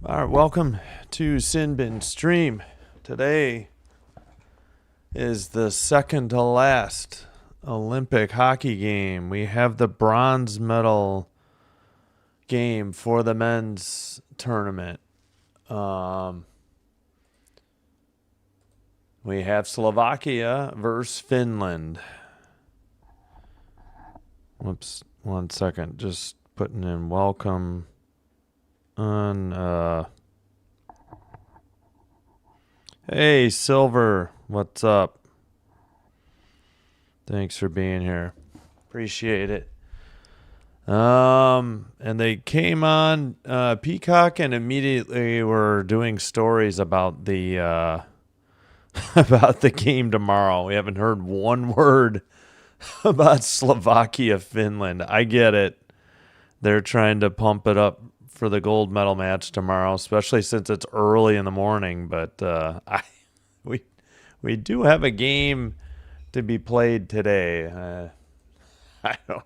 All right, welcome to Sinbin Stream. Today is the second to last Olympic hockey game. We have the bronze medal game for the men's tournament. We have Slovakia versus Finland. Whoops, 1 second. Just putting in welcome on. Hey, Silver, what's up? Thanks for being here. Appreciate it. And they came on Peacock and immediately were doing stories about the about the game tomorrow. We haven't heard one word about Slovakia, Finland. I get it. They're trying to pump it up for the gold medal match tomorrow, especially since it's early in the morning. But we do have a game to be played today. I don't.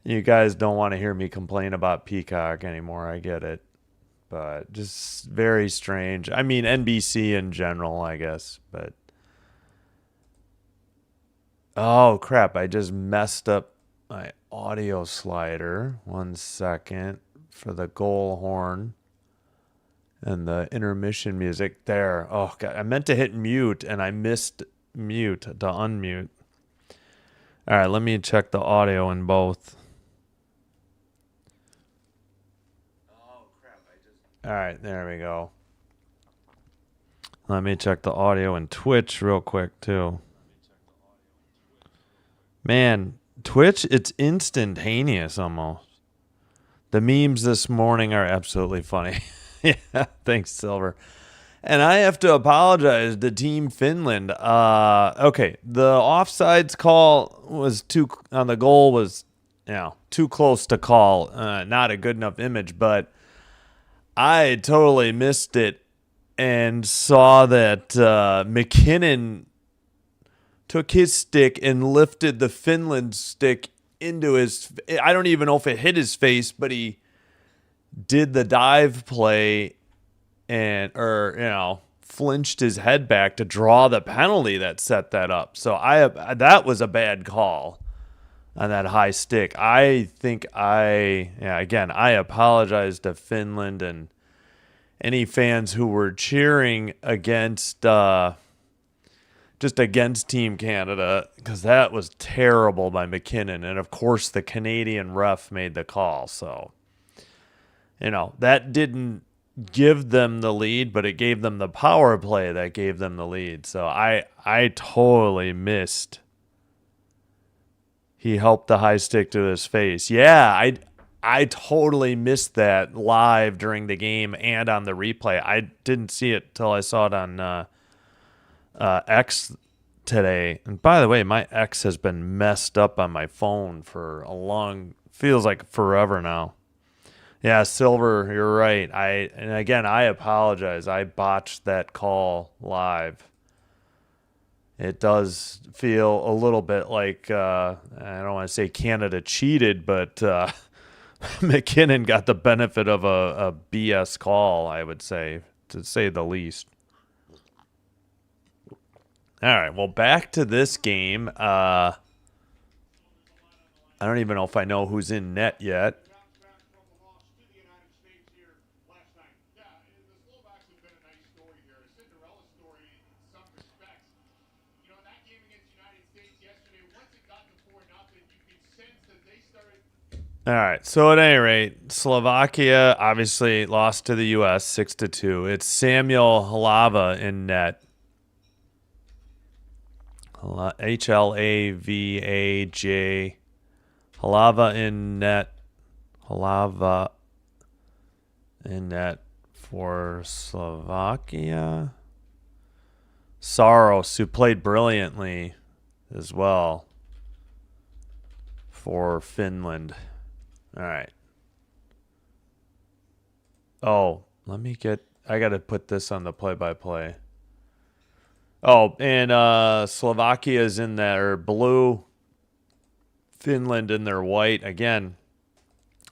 You guys don't want to hear me complain about Peacock anymore. I get it, but just very strange. I mean, NBC in general, I guess. But oh crap! I just messed up my audio slider. 1 second. For the goal horn and the intermission music there. Oh god, I meant to hit mute and I missed mute to unmute. All right, let me check the audio in both. Oh crap, all right, there we go. Let me check the audio in Twitch real quick too. Man, Twitch, it's instantaneous almost. The memes this morning are absolutely funny. Yeah, thanks, Silver. And I have to apologize to Team Finland. Okay, the offsides call was on the goal was, too close to call. Not a good enough image, but I totally missed it and saw that McKinnon took his stick and lifted the Finland stick into his. I don't even know if it hit his face, but he did the dive play and flinched his head back to draw the penalty that set that up. So that was a bad call on that high stick. I think I apologize to Finland and any fans who were cheering against just against Team Canada, because that was terrible by McKinnon. And, of course, the Canadian ref made the call. So, that didn't give them the lead, but it gave them the power play that gave them the lead. So I totally missed. He helped the high stick to his face. Yeah, I totally missed that live during the game and on the replay. I didn't see it till I saw it on X today. And by the way, my X has been messed up on my phone for feels like forever now. Yeah, Silver, you're right. I apologize. I botched that call live. It does feel a little bit like I don't want to say Canada cheated, but McKinnon got the benefit of a BS call, I would say, to say the least. All right, well, back to this game. I don't even know if I know who's in net yet. All right, so at any rate, Slovakia obviously lost to the U.S. 6-2. It's Samuel Halava in net. Hlavaj. Halava in net. Halava in net for Slovakia. Saros, who played brilliantly as well for Finland. All right. Oh, I got to put this on the play-by-play. Oh, and Slovakia is in their blue. Finland in their white. Again,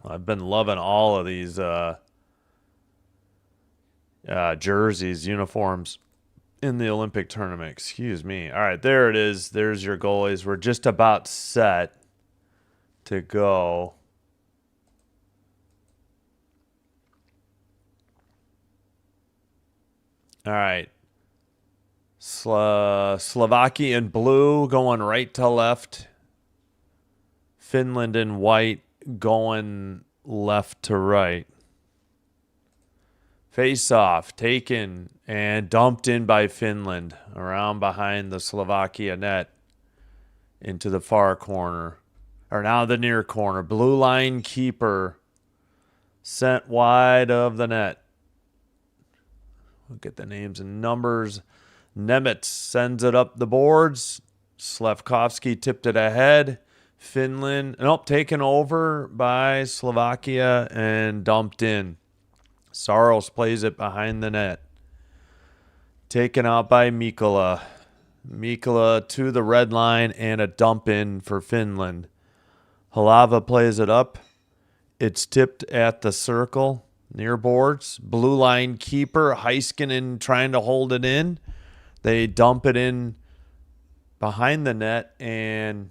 I've been loving all of these jerseys, uniforms in the Olympic tournament. Excuse me. All right, there it is. There's your goalies. We're just about set to go. All right. Slovakia in blue going right to left. Finland in white going left to right. Face off, taken and dumped in by Finland around behind the Slovakia net into the far corner. Or now the near corner. Blue line keeper sent wide of the net. We'll get the names and numbers. Nemitz sends it up the boards. Slafkovsky tipped it ahead. Finland, taken over by Slovakia and dumped in. Saros plays it behind the net. Taken out by Mikkola. Mikkola to the red line and a dump in for Finland. Halava plays it up. It's tipped at the circle near boards. Blue line keeper Heiskanen trying to hold it in. They dump it in behind the net and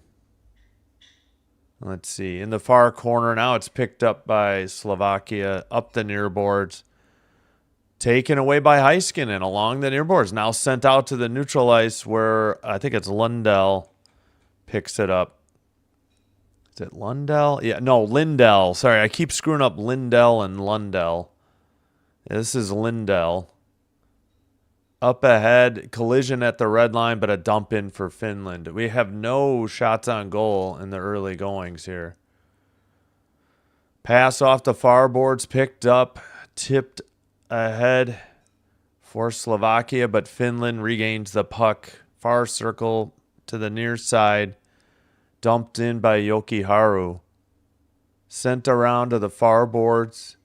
let's see, in the far corner. Now it's picked up by Slovakia up the near boards. Taken away by Heiskanen along the near boards. Now sent out to the neutral ice where I think it's Lundell picks it up. Is it Lundell? Yeah, no, Lindell. Sorry, I keep screwing up Lindell and Lundell. This is Lindell. Up ahead, collision at the red line, but a dump in for Finland. We have no shots on goal in the early goings here. Pass off the far boards, picked up, tipped ahead for Slovakia, but Finland regains the puck. Far circle to the near side, dumped in by Jokiharju. Sent around to the far boards.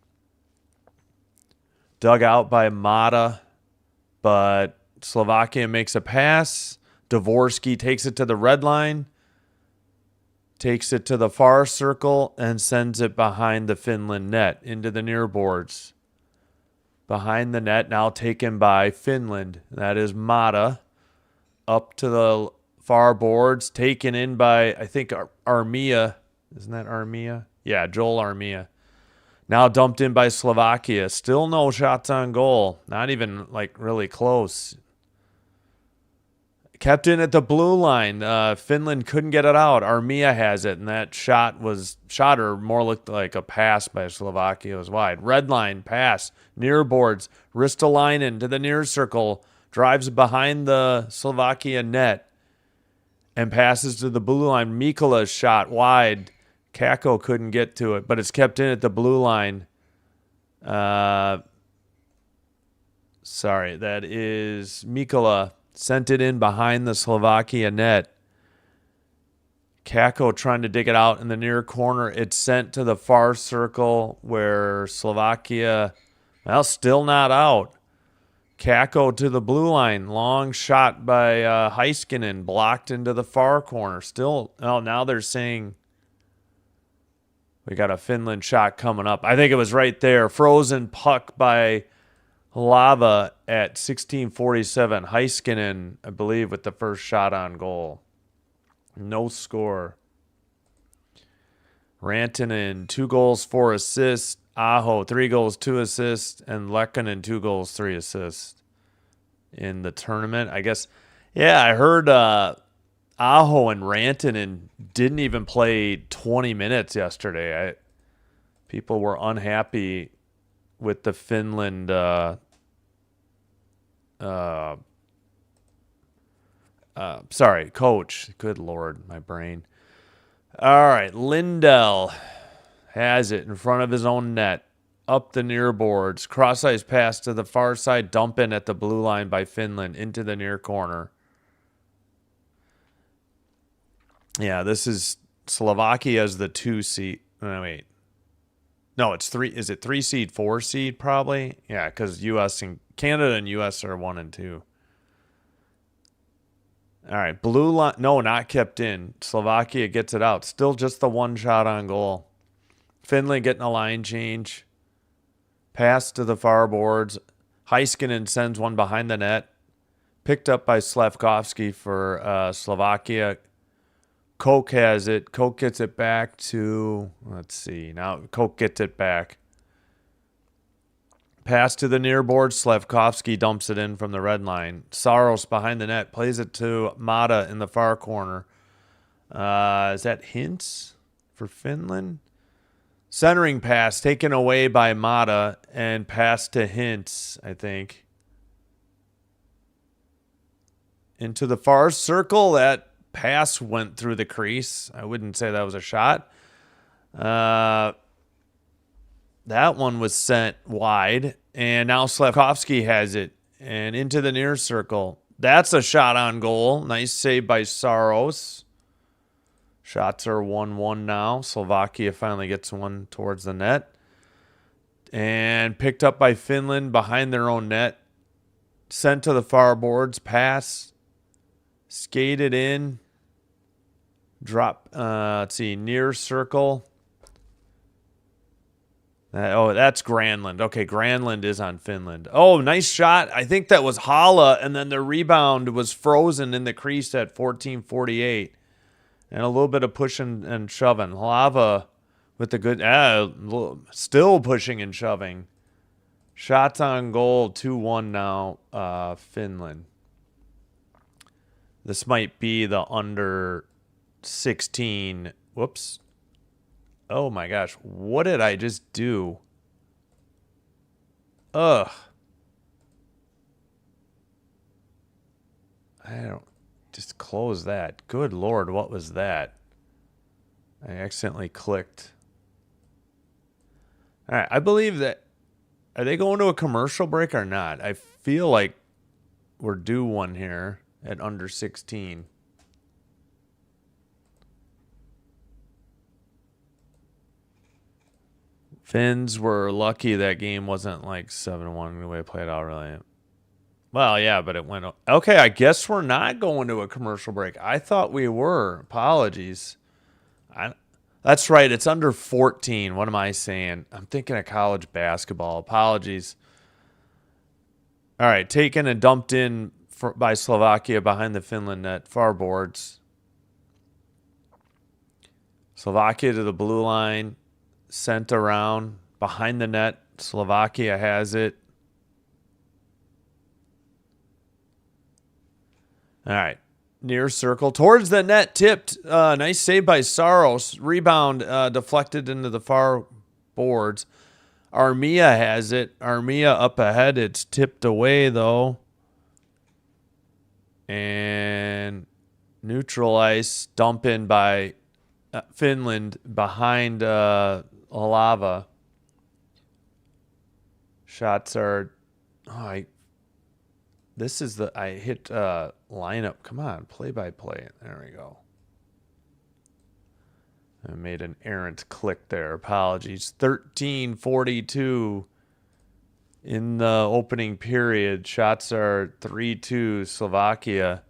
Dug out by Mata. But Slovakia makes a pass. Dvorsky takes it to the red line. Takes it to the far circle and sends it behind the Finland net into the near boards. Behind the net, now taken by Finland. That is Mata. Up to the far boards. Taken in by, I think, Armia. Isn't that Armia? Yeah, Joel Armia. Now dumped in by Slovakia. Still no shots on goal. Not even really close. Kept in at the blue line. Finland couldn't get it out. Armia has it, and that shot or more looked like a pass by Slovakia. It was wide. Red line pass. Near boards. Ristolainen to the near circle. Drives behind the Slovakia net. And passes to the blue line. Mikkola's shot wide. Kakko couldn't get to it, but it's kept in at the blue line. Sorry, that is Mikkola. Sent it in behind the Slovakia net. Kakko trying to dig it out in the near corner. It's sent to the far circle where Slovakia, still not out. Kakko to the blue line. Long shot by Heiskanen. Blocked into the far corner. Still, now they're saying we got a Finland shot coming up. I think it was right there. Frozen puck by Lava at 16:47. Heiskanen, I believe, with the first shot on goal. No score. Rantanen, 2 goals, 4 assists. Aho, 3 goals, 2 assists. And Lehkonen, 2 goals, 3 assists in the tournament. I guess, I heard Aho and Rantanen didn't even play 20 minutes yesterday. People were unhappy with the Finland coach. Good Lord, my brain. All right, Lindell has it in front of his own net. Up the near boards. Cross ice pass to the far side. Dump in at the blue line by Finland into the near corner. Yeah, this is Slovakia as the 2 seed. No, wait. No, it's 3. Is it 3 seed, 4 seed probably? Yeah, because U.S. and Canada and U.S. are 1 and 2. All right, blue line. No, not kept in. Slovakia gets it out. Still just the 1 shot on goal. Finland getting a line change. Pass to the far boards. Heiskanen sends one behind the net. Picked up by Slavkovsky for Slovakia. Koch has it. Koch gets it back to, let's see. Now Koch gets it back. Pass to the near board. Slavkovsky dumps it in from the red line. Saros behind the net. Plays it to Mata in the far corner. Is that Hintz for Finland? Centering pass taken away by Mata and pass to Hintz, I think. Into the far circle. That pass went through the crease. I wouldn't say that was a shot. That one was sent wide. And now Slavkovsky has it. And into the near circle. That's a shot on goal. Nice save by Saros. Shots are 1-1 now. Slovakia finally gets one towards the net. And picked up by Finland behind their own net. Sent to the far boards. Pass. Skated in. Drop. Let's see. Near circle. That's Granlund. Okay, Granlund is on Finland. Oh, nice shot. I think that was Hala, and then the rebound was frozen in the crease at 14:48. And a little bit of pushing and shoving. Halava with the good, still pushing and shoving. Shots on goal, 2-1 now, Finland. This might be the under 16. Whoops. Oh my gosh. What did I just do? Ugh. I don't. Just close that. Good Lord, what was that? I accidentally clicked. All right, I believe that. Are they going to a commercial break or not? I feel like we're due one here at under 16. Finns were lucky that game wasn't like 7-1 the way it played out, really. Well, yeah, but it went. Okay, I guess we're not going to a commercial break. I thought we were. Apologies. That's right. It's under 14. What am I saying? I'm thinking of college basketball. Apologies. All right, taken and dumped in by Slovakia behind the Finland net. Far boards. Slovakia to the blue line. Sent around behind the net. Slovakia has it. All right. Near circle. Towards the net. Tipped. Nice save by Saros. Rebound deflected into the far boards. Armia has it. Armia up ahead. It's tipped away, though. And neutral ice. Dump in by Finland behind Halava. Shots are... This is the... I hit lineup. Come on. Play-by-play. There we go. I made an errant click there. Apologies. 13:42 in the opening period. Shots are 3-2 Slovakia.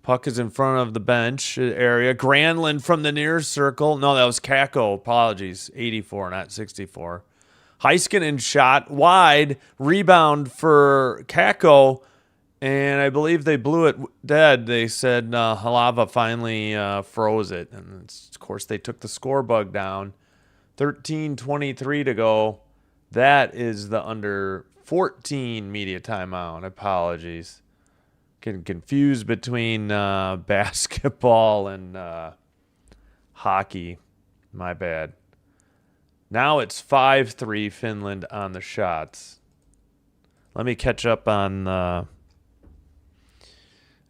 Puck is in front of the bench area. Granlund from the near circle. No, that was Kako. Apologies. 84, not 64. Heiskanen shot wide. Rebound for Kako. And I believe they blew it dead. They said Halava finally froze it. And of course, they took the score bug down. 13:23 to go. That is the under 14 media timeout. Apologies. Getting confused between basketball and hockey. My bad. Now it's 5-3 Finland on the shots. Let me catch up on...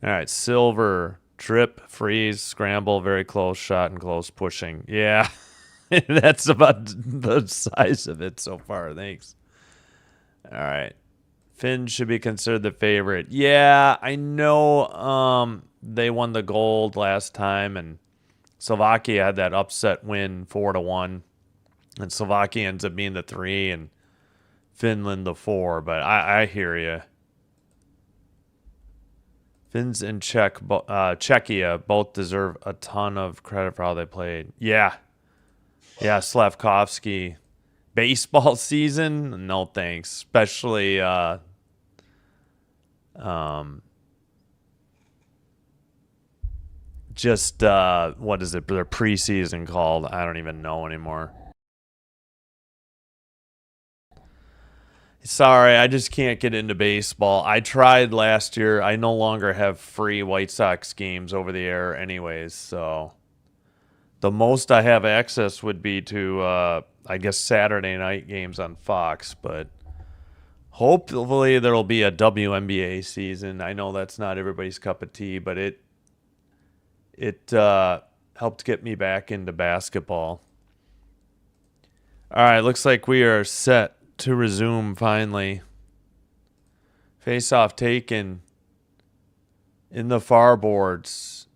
All right, silver, trip, freeze, scramble, very close, shot, and close pushing. Yeah, that's about the size of it so far. Thanks. All right. Finns should be considered the favorite. Yeah, I know they won the gold last time, and Slovakia had that upset win 4-1. And Slovakia ends up being the 3, and Finland the 4. But I hear you. Finns and Czechia both deserve a ton of credit for how they played. Yeah. Yeah, Slavkovsky. Baseball season? No thanks. Especially Just what is it? Their preseason called? I don't even know anymore. Sorry, I just can't get into baseball. I tried last year. I no longer have free White Sox games over the air, anyways. So the most I have access would be to, I guess, Saturday night games on Fox. But hopefully there'll be a WNBA season. I know that's not everybody's cup of tea, but it helped get me back into basketball. All right, looks like we are set to resume finally. Face-off taken in the far boards.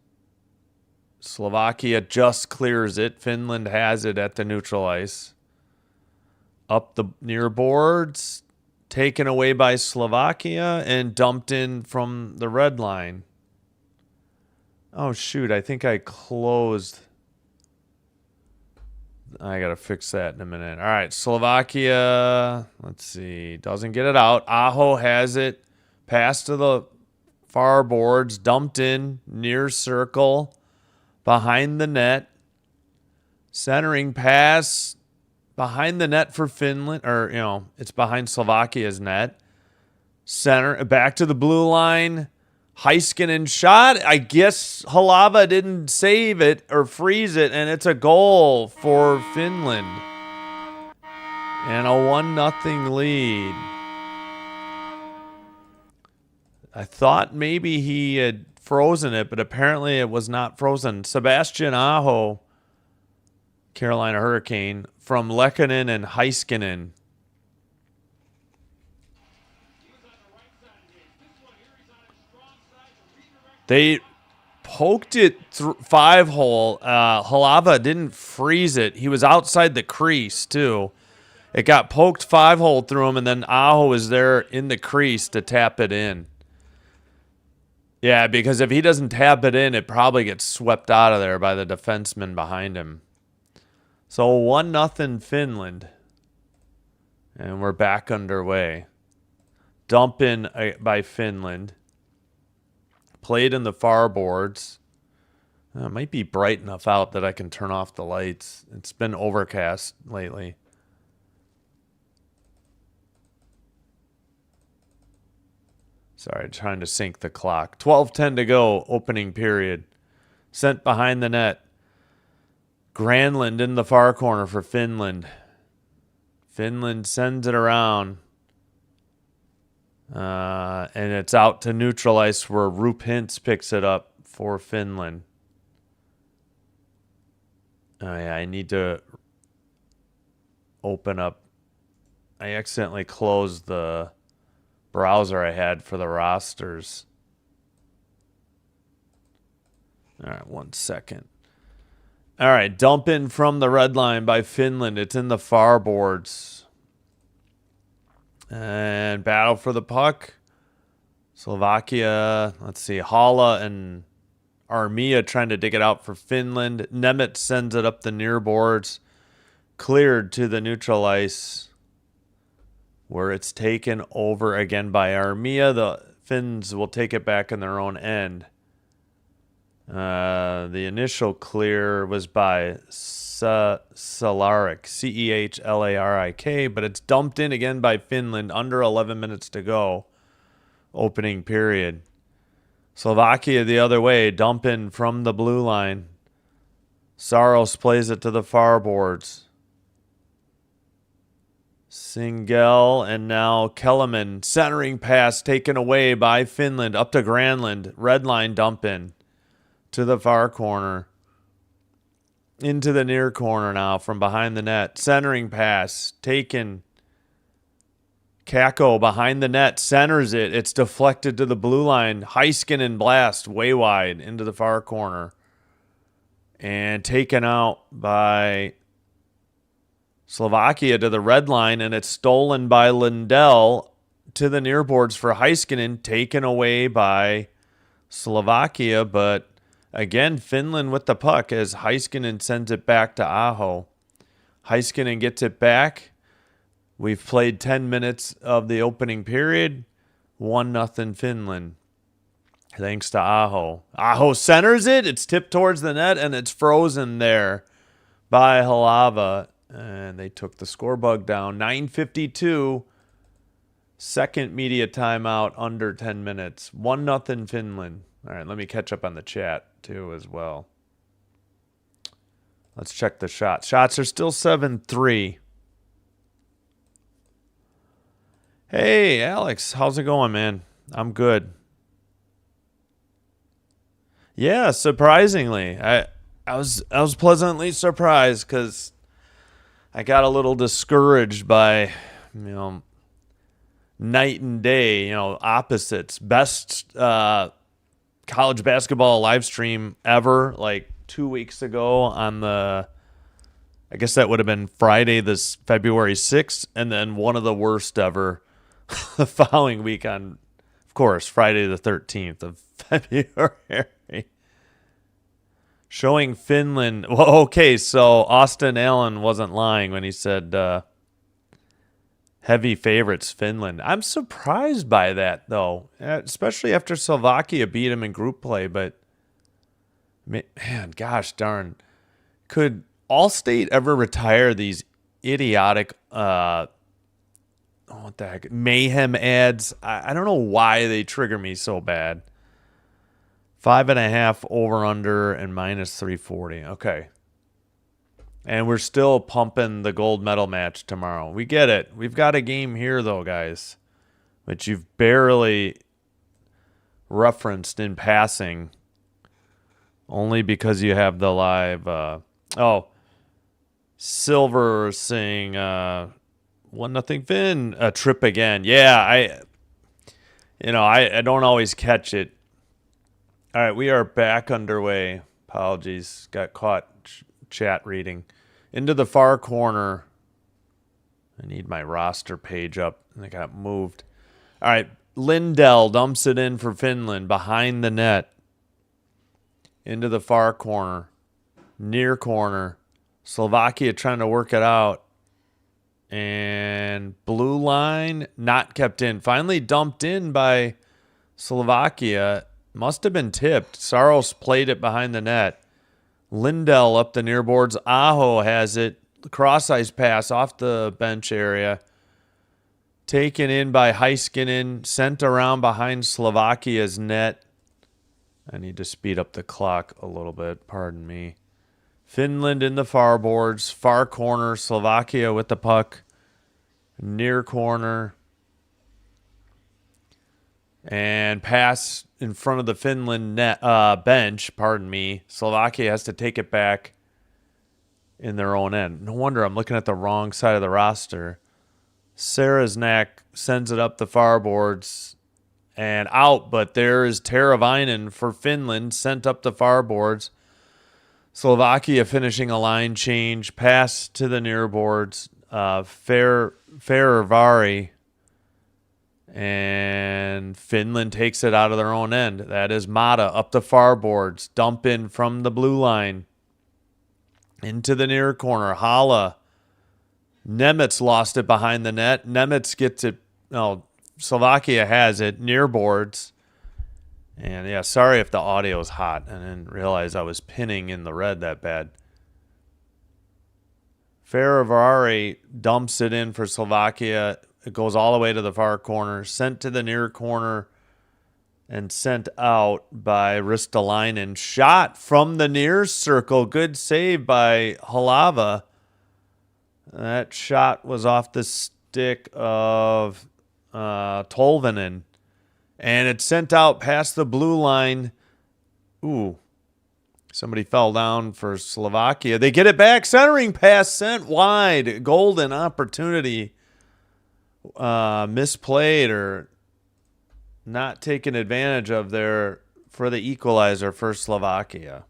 Slovakia just clears it. Finland has it at the neutral ice. Up the near boards. Taken away by Slovakia and dumped in from the red line. Oh, shoot. I think I closed. I got to fix that in a minute. All right. Slovakia. Let's see. Doesn't get it out. Aho has it. Pass to the far boards. Dumped in. Near circle. Behind the net. Centering pass. Behind the net for Finland. Or, it's behind Slovakia's net. Center. Back to the blue line. Heiskanen shot. I guess Halava didn't save it or freeze it, and it's a goal for Finland. And a 1-0 lead. I thought maybe he had frozen it, but apparently it was not frozen. Sebastian Aho, Carolina Hurricane, from Lehkonen and Heiskanen. They poked it 5-hole. Halava didn't freeze it. He was outside the crease, too. It got poked 5-hole through him, and then Aho was there in the crease to tap it in. Yeah, because if he doesn't tap it in, it probably gets swept out of there by the defenseman behind him. So 1-0 Finland. And we're back underway. Dump in by Finland. Played in the far boards. It might be bright enough out that I can turn off the lights. It's been overcast lately. Sorry, trying to sync the clock. 12:10 to go, opening period. Sent behind the net. Granlund in the far corner for Finland. Finland sends it around. And it's out to neutral ice where Rup Hintz picks it up for Finland. Oh, yeah, I need to open up. I accidentally closed the browser I had for the rosters. All right, 1 second. All right, dump in from the red line by Finland. It's in the far boards. And battle for the puck. Slovakia, let's see, Hala and Armia trying to dig it out for Finland. Nemeth sends it up the near boards. Cleared to the neutral ice where it's taken over again by Armia. The Finns will take it back in their own end. The initial clear was by Cehlárik, Cehlarik, but it's dumped in again by Finland. Under 11 minutes to go. Opening period. Slovakia the other way. Dump in from the blue line. Saros plays it to the far boards. Singel and now Kellerman. Centering pass taken away by Finland. Up to Granlund. Red line dump in. To the far corner. Into the near corner now from behind the net. Centering pass taken. Kakko behind the net centers it. It's deflected to the blue line. Heiskanen blast way wide into the far corner. And taken out by Slovakia to the red line. And it's stolen by Lindell to the near boards for Heiskanen. Taken away by Slovakia. But again, Finland with the puck as Heiskanen sends it back to Aho. Heiskanen gets it back. We've played 10 minutes of the opening period. 1-0 Finland. Thanks to Aho. Aho centers it. It's tipped towards the net, and it's frozen there by Halava. And they took the score bug down. 9:52. Second media timeout under 10 minutes. 1-0 Finland. All right, let me catch up on the chat, too, as well. Let's check the shots. Shots are still 7-3. Hey, Alex. How's it going, man? I'm good. Yeah, surprisingly. I was pleasantly surprised because I got a little discouraged by, night and day, opposites. Best college basketball live stream ever, like 2 weeks ago on I guess that would have been Friday, this February 6th, and then one of the worst ever the following week on, of course, Friday the 13th of February. Showing Finland. Well, okay, so Austin Allen wasn't lying when he said heavy favorites Finland. I'm surprised by that, though, especially after Slovakia beat him in group play. But, man, gosh darn. Could Allstate ever retire these idiotic what the heck, mayhem ads? I don't know why they trigger me so bad. 5.5 over under and minus 340. Okay. And we're still pumping the gold medal match tomorrow. We get it. We've got a game here, though, guys, which you've barely referenced in passing, only because you have the live. Silver saying 1-0 Finn. A trip again. Yeah, I don't always catch it. All right, we are back underway. Apologies. Got caught chat reading. Into the far corner. I need my roster page up. I got moved. All right, Lindell dumps it in for Finland behind the net. Into the far corner. Near corner. Slovakia trying to work it out. And blue line not kept in. Finally dumped in by Slovakia. Must have been tipped. Saros played it behind the net. Lindell up the near boards. Aho has it. Cross ice pass off the bench area. Taken in by Heiskanen. Sent around behind Slovakia's net. I need to speed up the clock a little bit. Pardon me. Finland in the far boards. Far corner. Slovakia with the puck. Near corner. And pass in front of the Finland net, bench. Pardon me. Slovakia has to take it back in their own end. No wonder I'm looking at the wrong side of the roster. Sarasnak sends it up the far boards and out, but there is Teravainen for Finland sent up the far boards. Slovakia finishing a line change. Pass to the near boards. Ferravari. And Finland takes it out of their own end. That is Mata up the far boards. Dump in from the blue line. Into the near corner. Hala. Nemitz lost it behind the net. Nemitz gets it. No, Slovakia has it. Near boards. And yeah, sorry if the audio is hot. I didn't realize I was pinning in the red that bad. Ferravari dumps it in for Slovakia. It goes all the way to the far corner, sent to the near corner, and sent out by Ristolainen. Shot from the near circle. Good save by Halava. That shot was off the stick of Tolvanen. And it's sent out past the blue line. Ooh. Somebody fell down for Slovakia. They get it back. Centering pass sent wide. Golden opportunity. Misplayed or not taken advantage of there for the equalizer for Slovakia.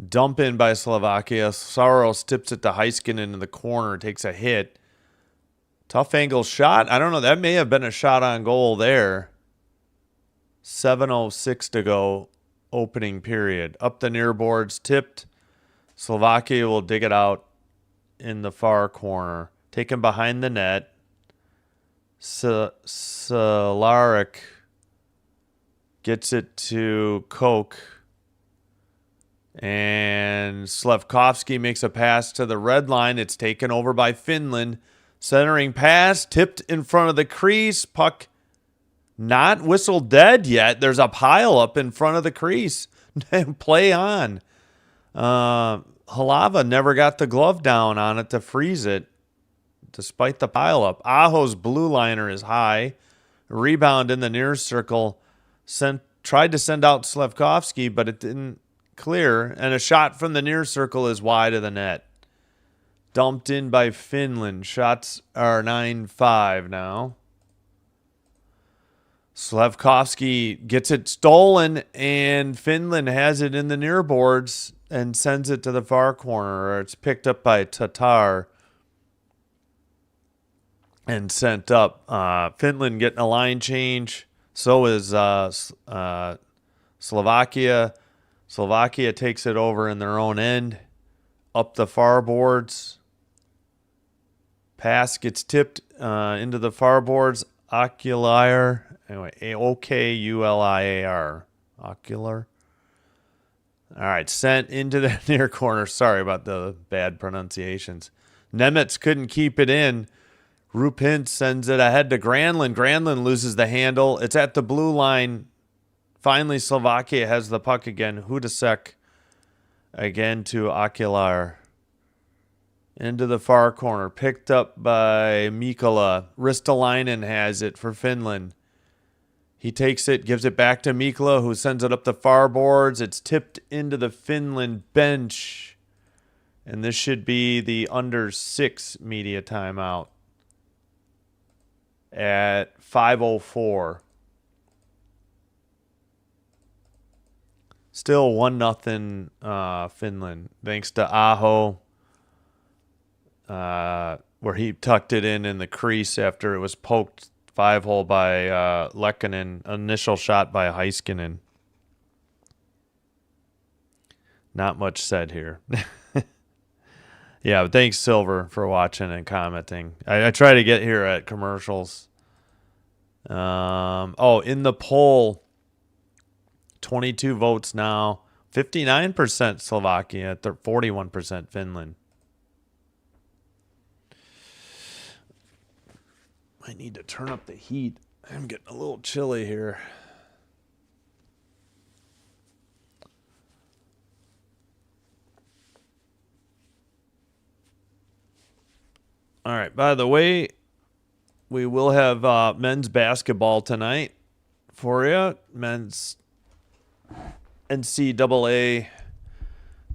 Dump in by Slovakia. Saros tips it to Heiskanen in the corner. Takes a hit. Tough angle shot. I don't know. That may have been a shot on goal there. 7:06 to go. Opening period. Up the near boards. Tipped. Slovakia will dig it out in the far corner. Taken behind the net. Solaric gets it to Koch. And Slevkovsky makes a pass to the red line. It's taken over by Finland. Centering pass, tipped in front of the crease. Puck not whistled dead yet. There's a pile up in front of the crease. Play on. Halava never got the glove down on it to freeze it, despite the pile up. Aho's blue liner is high. Rebound in the near circle. Tried to send out Slevkovsky, but it didn't clear, and a shot from the near circle is wide of the net. Dumped in by Finland. Shots are 9-5 now. Slevkovsky gets it stolen, and Finland has it in the near boards and sends it to the far corner. It's picked up by Tatar and sent up. Finland getting a line change. So is Slovakia. Slovakia takes it over in their own end. Up the far boards. Pass gets tipped into the far boards. Oculiar. Anyway, Okuliar. Ocular. All right, sent into the near corner. Sorry about the bad pronunciations. Nemitz couldn't keep it in. Rupin sends it ahead to Granlund. Granlund loses the handle. It's at the blue line. Finally, Slovakia has the puck again. Hudasek again to Ocular. Into the far corner. Picked up by Mikkola. Ristolainen has it for Finland. He takes it, gives it back to Mikkola, who sends it up the far boards. It's tipped into the Finland bench. And this should be the under 6 media timeout at 5:04. Still 1-0 Finland, thanks to Aho, where he tucked it in the crease after it was poked 5-hole by Lehkonen. Initial shot by Heiskanen. Not much said here. Yeah, but thanks, Silver, for watching and commenting. I try to get here at commercials. In the poll, 22 votes now. 59% Slovakia, 41% Finland. I need to turn up the heat. I'm getting a little chilly here. All right, by the way, we will have men's basketball tonight for you. Men's NCAA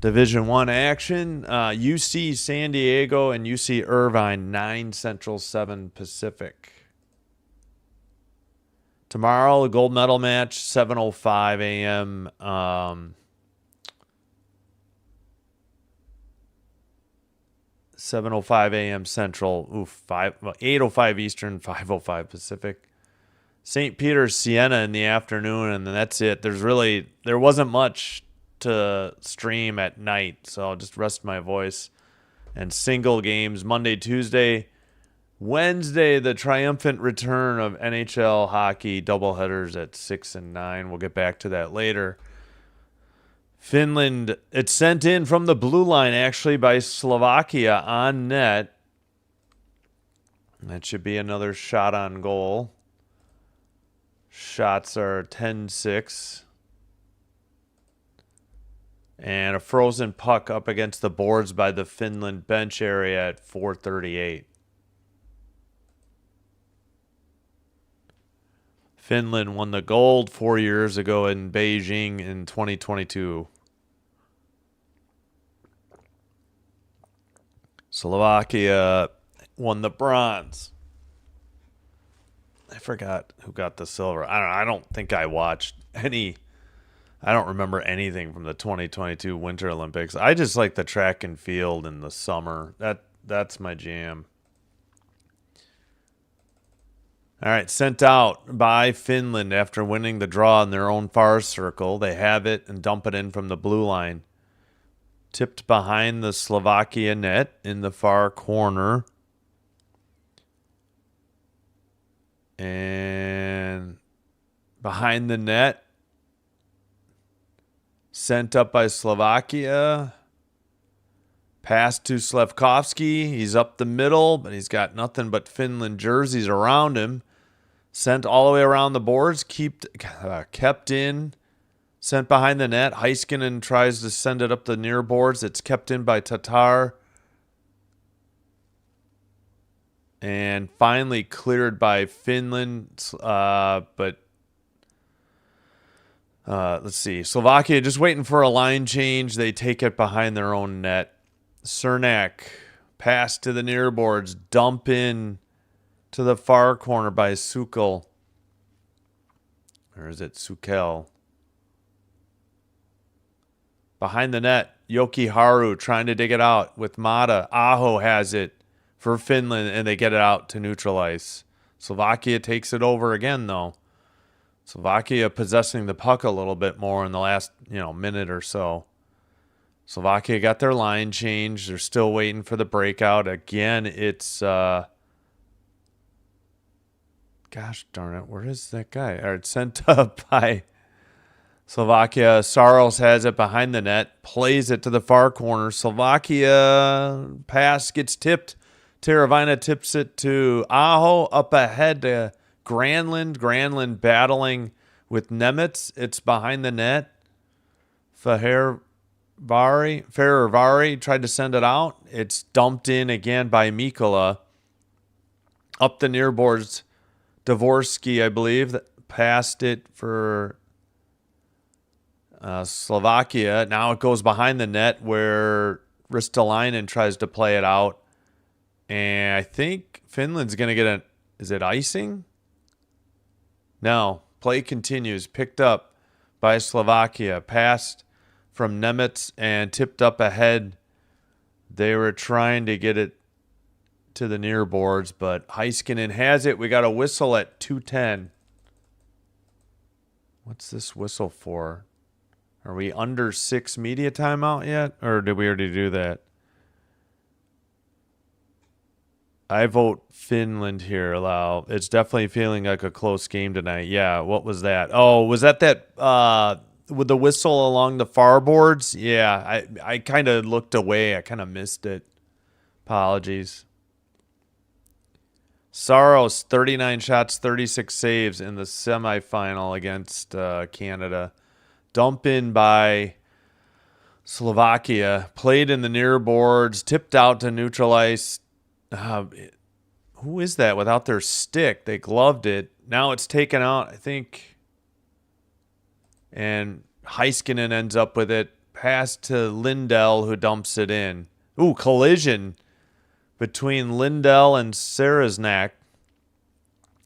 Division I action. UC San Diego and UC Irvine, 9 Central, 7 Pacific. Tomorrow, the gold medal match, 7:05 a.m. 7:05 a.m. Central. 8:05 Eastern, 5:05 Pacific. St. Peter's, Siena in the afternoon, and then that's it. There wasn't much to stream at night, so I'll just rest my voice. And single games Monday, Tuesday, Wednesday, the triumphant return of NHL hockey doubleheaders at 6 and 9. We'll get back to that later. Finland, it's sent in from the blue line, actually, by Slovakia on net. That should be another shot on goal. Shots are 10-6. And a frozen puck up against the boards by the Finland bench area at 4:38. Finland won the gold 4 years ago in Beijing in 2022. Slovakia won the bronze. I forgot who got the silver. I don't think I watched any. I don't remember anything from the 2022 Winter Olympics. I just like the track and field in the summer. That's my jam. All right, sent out by Finland after winning the draw in their own far circle. They have it and dump it in from the blue line. Tipped behind the Slovakia net in the far corner. And behind the net, sent up by Slovakia. Pass to Slevkovsky. He's up the middle, but he's got nothing but Finland jerseys around him. Sent all the way around the boards. Kept in. Sent behind the net. Heiskanen tries to send it up the near boards. It's kept in by Tatar. And finally cleared by Finland. But let's see. Slovakia just waiting for a line change. They take it behind their own net. Cernak, pass to the near boards, dump in to the far corner by Sukal. Or is it Sukel? Behind the net, Yoki Haru trying to dig it out with Mata. Aho has it for Finland, and they get it out to neutralize. Slovakia takes it over again, though. Slovakia possessing the puck a little bit more in the last, minute or so. Slovakia got their line change. They're still waiting for the breakout. Again, it's... gosh darn it. Where is that guy? All right, sent up by Slovakia. Saros has it behind the net. Plays it to the far corner. Slovakia pass gets tipped. Teravina tips it to Aho. Up ahead to Granlund. Granlund battling with Nemitz. It's behind the net. Ferravari tried to send it out. It's dumped in again by Mikkola. Up the near boards, Dvorsky, I believe, that passed it for Slovakia. Now it goes behind the net where Ristolainen tries to play it out. And I think Finland's going to get is it icing? No. Play continues. Picked up by Slovakia. Passed from Nemitz and tipped up ahead. They were trying to get it to the near boards, but Heiskanen has it. We got a whistle at 2:10. What's this whistle for? Are we under 6 media timeout yet? Or did we already do that? I vote Finland here, Lau. It's definitely feeling like a close game tonight. Yeah, what was that? Oh, was that with the whistle along the far boards? Yeah, I kind of looked away. I kind of missed it. Apologies. Saros, 39 shots, 36 saves in the semifinal against Canada. Dump in by Slovakia. Played in the near boards. Tipped out to neutralize. Who is that without their stick? They gloved it. Now it's taken out, I think. And Heiskanen ends up with it. Pass to Lindell, who dumps it in. Ooh, collision between Lindell and Sarasnak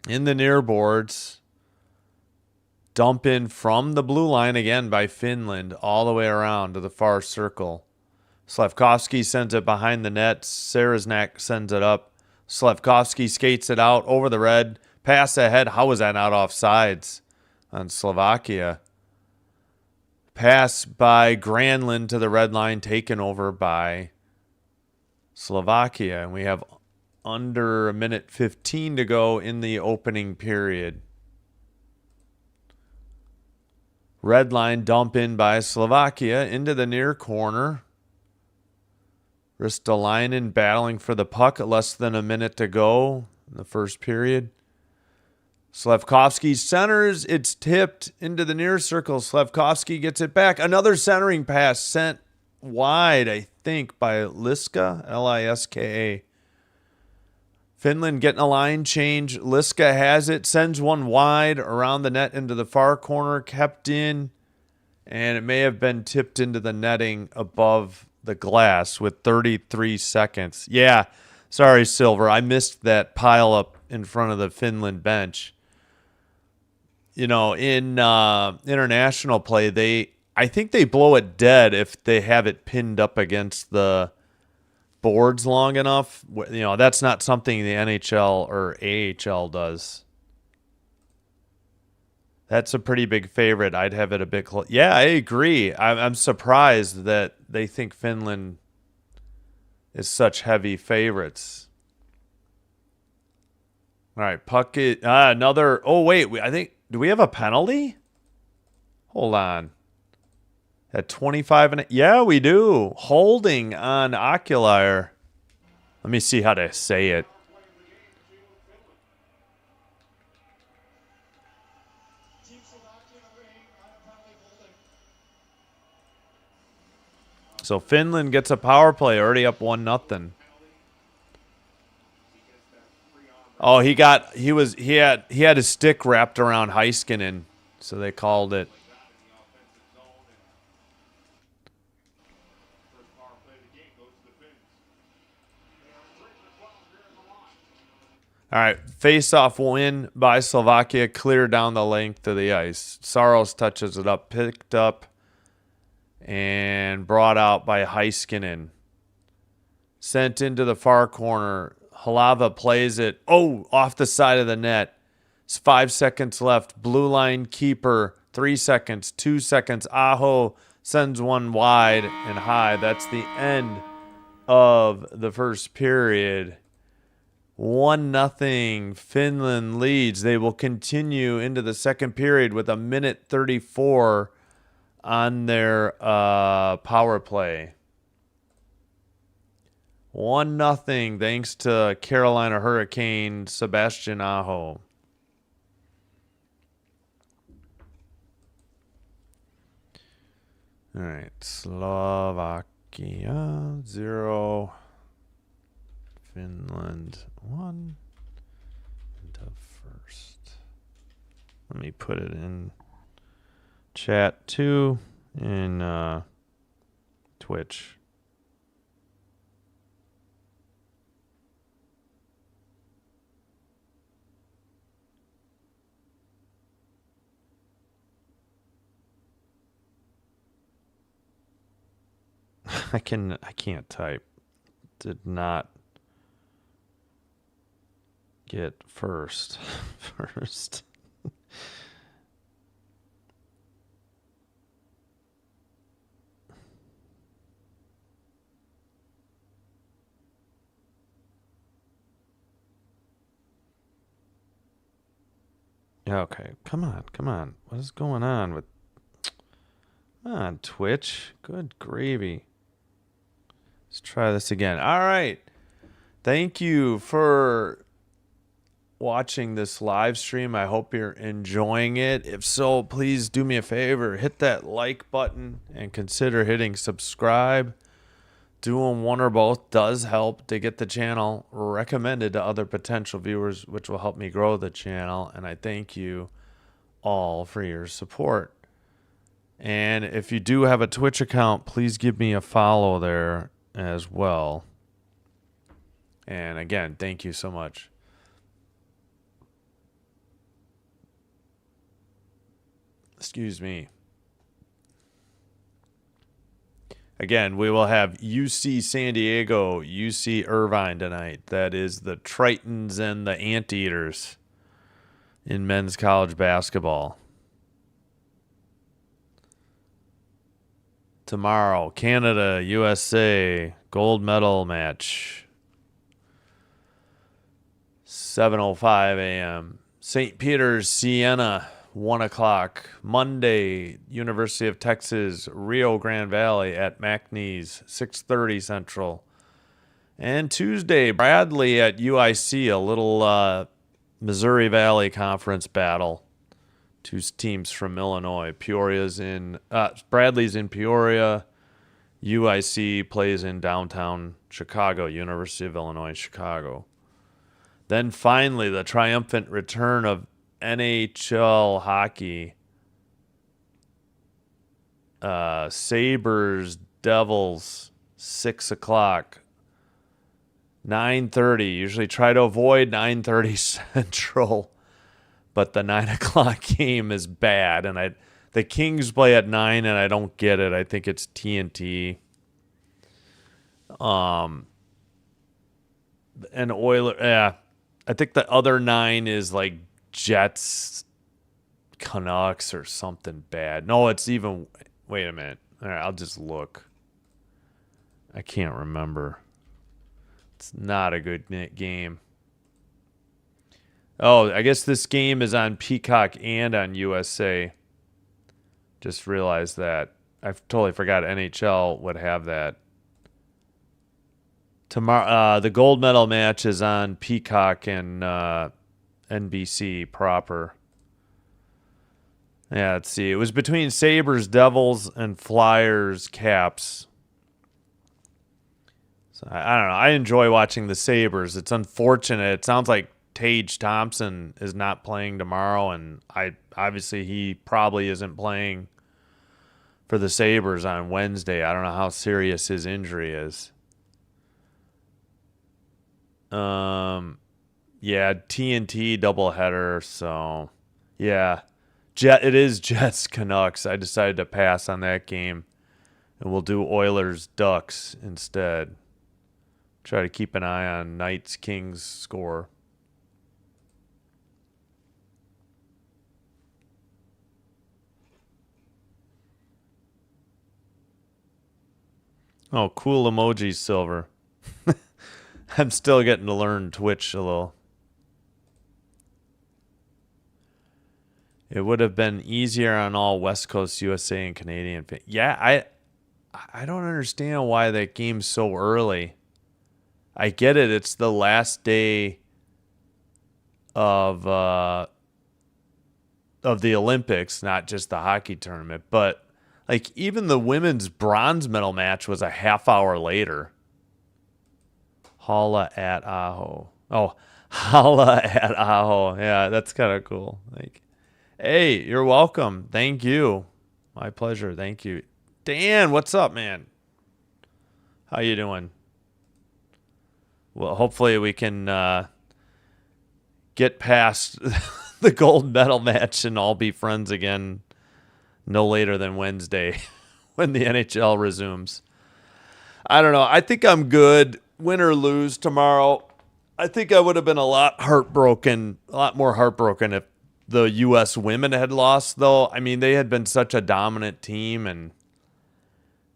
in the near boards. Dump in from the blue line again by Finland all the way around to the far circle. Slevkovsky sends it behind the net. Sarasnak sends it up. Slevkovsky skates it out over the red. Pass ahead. How was that not offsides on Slovakia? Pass by Granlund to the red line, taken over by Slovakia. And we have under a minute 15 to go in the opening period. Red line dump in by Slovakia into the near corner. Ristolainen battling for the puck. Less than a minute to go in the first period. Slevkovsky centers. It's tipped into the near circle. Slevkovsky gets it back. Another centering pass sent wide, I think, by Liska, Liska. Finland getting a line change. Liska has it. Sends one wide around the net into the far corner. Kept in. And it may have been tipped into the netting above the glass with 33 seconds. Yeah. Sorry, Silver. I missed that pile up in front of the Finland bench. In international play, I think they blow it dead if they have it pinned up against the boards long enough. That's not something the NHL or AHL does. That's a pretty big favorite. I'd have it a bit close. Yeah, I agree. I'm surprised that they think Finland is such heavy favorites. All right, puck it. Another. Oh wait, I think. Do we have a penalty? Hold on. At 25 and yeah, we do. Holding on Ocular. Let me see how to say it. So Finland gets a power play, already up 1-0. Oh, he had his stick wrapped around Heiskanen, so they called it. All right, face-off win by Slovakia, clear down the length of the ice. Saros touches it up, picked up, and brought out by Heiskanen. Sent into the far corner. Halava plays it. Oh, off the side of the net. It's 5 seconds left. Blue line keeper. 3 seconds. 2 seconds. Aho sends one wide and high. That's the end of the first period. 1-0. Finland leads. They will continue into the second period with 1:34 on their power play. 1-0 thanks to Carolina Hurricane Sebastian Aho. All right, Slovakia 0, Finland 1 into first. Let me put it in chat too in Twitch. I can't type. Did not get first. First. Okay, come on. What is going on with... Come on, Twitch. Good gravy. Let's try this again. All right. Thank you for watching this live stream. I hope you're enjoying it. If so, please do me a favor. Hit that like button and consider hitting subscribe. Doing one or both does help to get the channel recommended to other potential viewers, which will help me grow the channel. And I thank you all for your support. And if you do have a Twitch account, please give me a follow there as well. And again, thank you so much. Excuse me. Again, we will have UC San Diego, UC Irvine tonight. That is the Tritons and the Anteaters in men's college basketball. Tomorrow, Canada, USA, gold medal match. 7:05 a.m. St. Peter's, Siena, 1 o'clock. Monday, University of Texas, Rio Grande Valley at McNeese, 6:30 Central. And Tuesday, Bradley at UIC, a little Missouri Valley Conference battle. Two teams from Illinois. Bradley's in Peoria. UIC plays in downtown Chicago, University of Illinois, Chicago. Then finally, the triumphant return of NHL hockey. Sabres, Devils, 6 o'clock. 9:30. Usually try to avoid 9:30 Central. But the 9 o'clock game is bad, and the Kings play at 9, and I don't get it. I think it's TNT. And Oilers, yeah. I think the other 9 is like Jets, Canucks, or something bad. No, it's even. Wait a minute. All right, I'll just look. I can't remember. It's not a good game. Oh, I guess this game is on Peacock and on USA. Just realized that. I totally forgot NHL would have that. Tomorrow, the gold medal match is on Peacock and NBC proper. Yeah, let's see. It was between Sabres, Devils, and Flyers, Caps. So I don't know. I enjoy watching the Sabres. It's unfortunate. It sounds like Tage Thompson is not playing tomorrow, and obviously he probably isn't playing for the Sabres on Wednesday. I don't know how serious his injury is. Yeah, TNT doubleheader. So, yeah, it is Jets Canucks. I decided to pass on that game, and we'll do Oilers Ducks instead. Try to keep an eye on Knights Kings score. Oh, cool emojis, Silver. I'm still getting to learn Twitch a little. It would have been easier on all West Coast USA and Canadian fans. Yeah, I don't understand why that game's so early. I get it. It's the last day of the Olympics, not just the hockey tournament. But like even the women's bronze medal match was a half hour later. Holla at Aho. Oh, holla at Aho. Yeah, that's kind of cool. Like, hey, you're welcome. Thank you. My pleasure. Thank you. Dan, what's up, man? How you doing? Well, hopefully we can get past the gold medal match and all be friends again no later than Wednesday when the NHL resumes. I don't know. I think I'm good. Win or lose tomorrow. I think I would have been a lot more heartbroken if the U.S. women had lost, though. I mean, they had been such a dominant team, and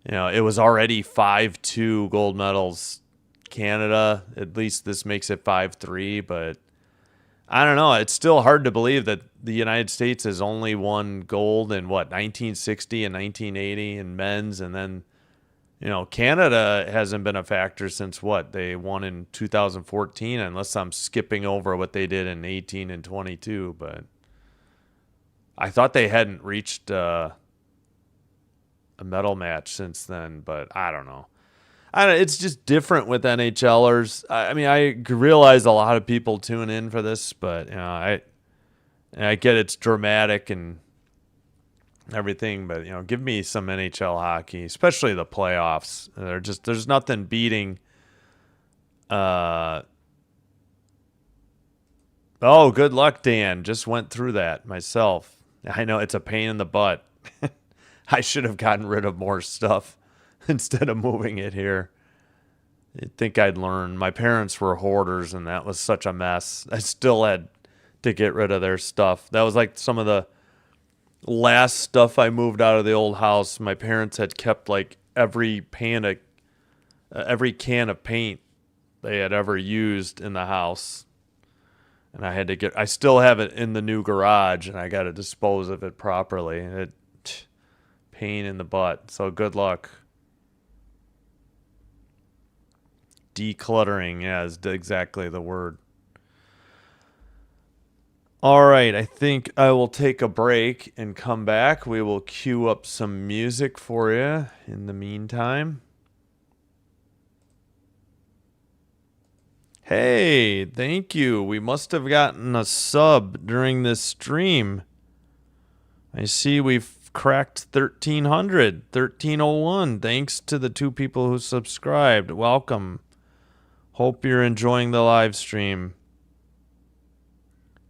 it was already 5-2 gold medals. Canada, at least this makes it 5-3, but I don't know. It's still hard to believe that the United States has only won gold in 1960 and 1980 in men's, and then Canada hasn't been a factor since they won in 2014, unless I'm skipping over what they did in 18 and 22, but I thought they hadn't reached a medal match since then, but I don't know. It's just different with NHLers. I mean, I realize a lot of people tune in for this, but I get it's dramatic and everything, but give me some NHL hockey, especially the playoffs. There's nothing beating. Oh, good luck, Dan. Just went through that myself. I know it's a pain in the butt. I should have gotten rid of more stuff instead of moving it here. You'd think I'd learn. My parents were hoarders, and that was such a mess. I still had to get rid of their stuff. That was like some of the last stuff I moved out of the old house. My parents had kept like every can of paint they had ever used in the house. And I still have it in the new garage, and I got to dispose of it properly. Pain in the butt. So good luck. Decluttering, yeah, is exactly the word. All right, I think I will take a break and come back. We will queue up some music for you in the meantime. Hey, thank you. We must have gotten a sub during this stream. I see we've cracked 1301. Thanks to the 2 people who subscribed. Welcome. Hope you're enjoying the live stream.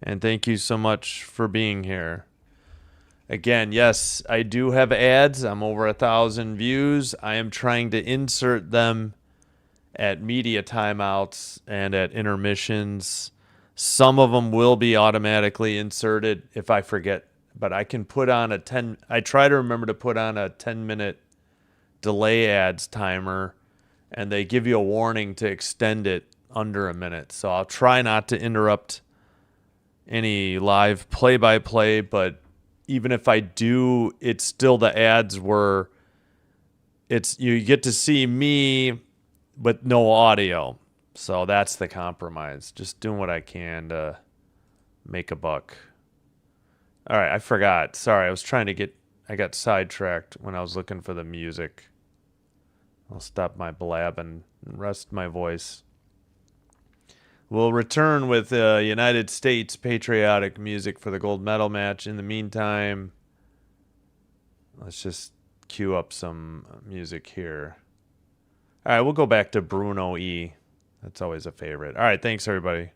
And thank you so much for being here. Again, yes, I do have ads. I'm over 1,000 views. I am trying to insert them at media timeouts and at intermissions. Some of them will be automatically inserted if I forget, but I can put on I try to remember to put on a 10-minute delay ads timer, and they give you a warning to extend it under a minute. So I'll try not to interrupt any live play-by-play, but even if I do, it's still the ads were, it's, you get to see me, but no audio. So that's the compromise. Just doing what I can to make a buck. All right, I forgot. Sorry, I got sidetracked when I was looking for the music. I'll stop my blabbing and rest my voice. We'll return with United States patriotic music for the gold medal match. In the meantime, let's just cue up some music here. All right, we'll go back to Bruno E. That's always a favorite. All right, thanks, everybody.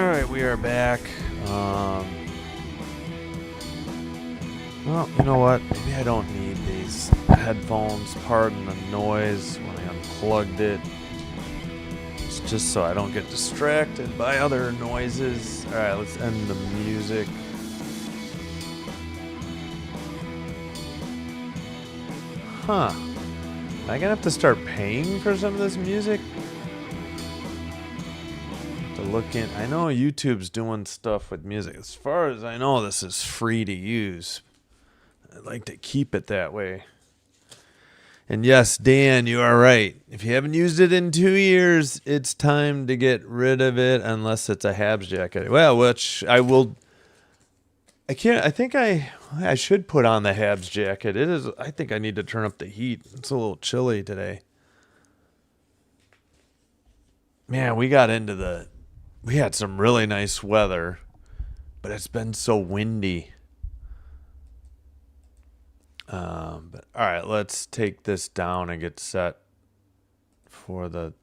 All right, we are back. Well, you know what? Maybe I don't need these headphones. Pardon the noise when I unplugged it. It's just so I don't get distracted by other noises. All right, let's end the music. Huh. Am I gonna have to start paying for some of this music? To look in. I know YouTube's doing stuff with music. As far as I know, this is free to use. I'd like to keep it that way. And yes, Dan, you are right. If you haven't used it in 2 years, it's time to get rid of it unless it's a Habs jacket. Well, which I will. I can't. I think I should put on the Habs jacket. It is. I think I need to turn up the heat. It's a little chilly today. Man, we had some really nice weather, but it's been so windy. But all right, let's take this down and get set for the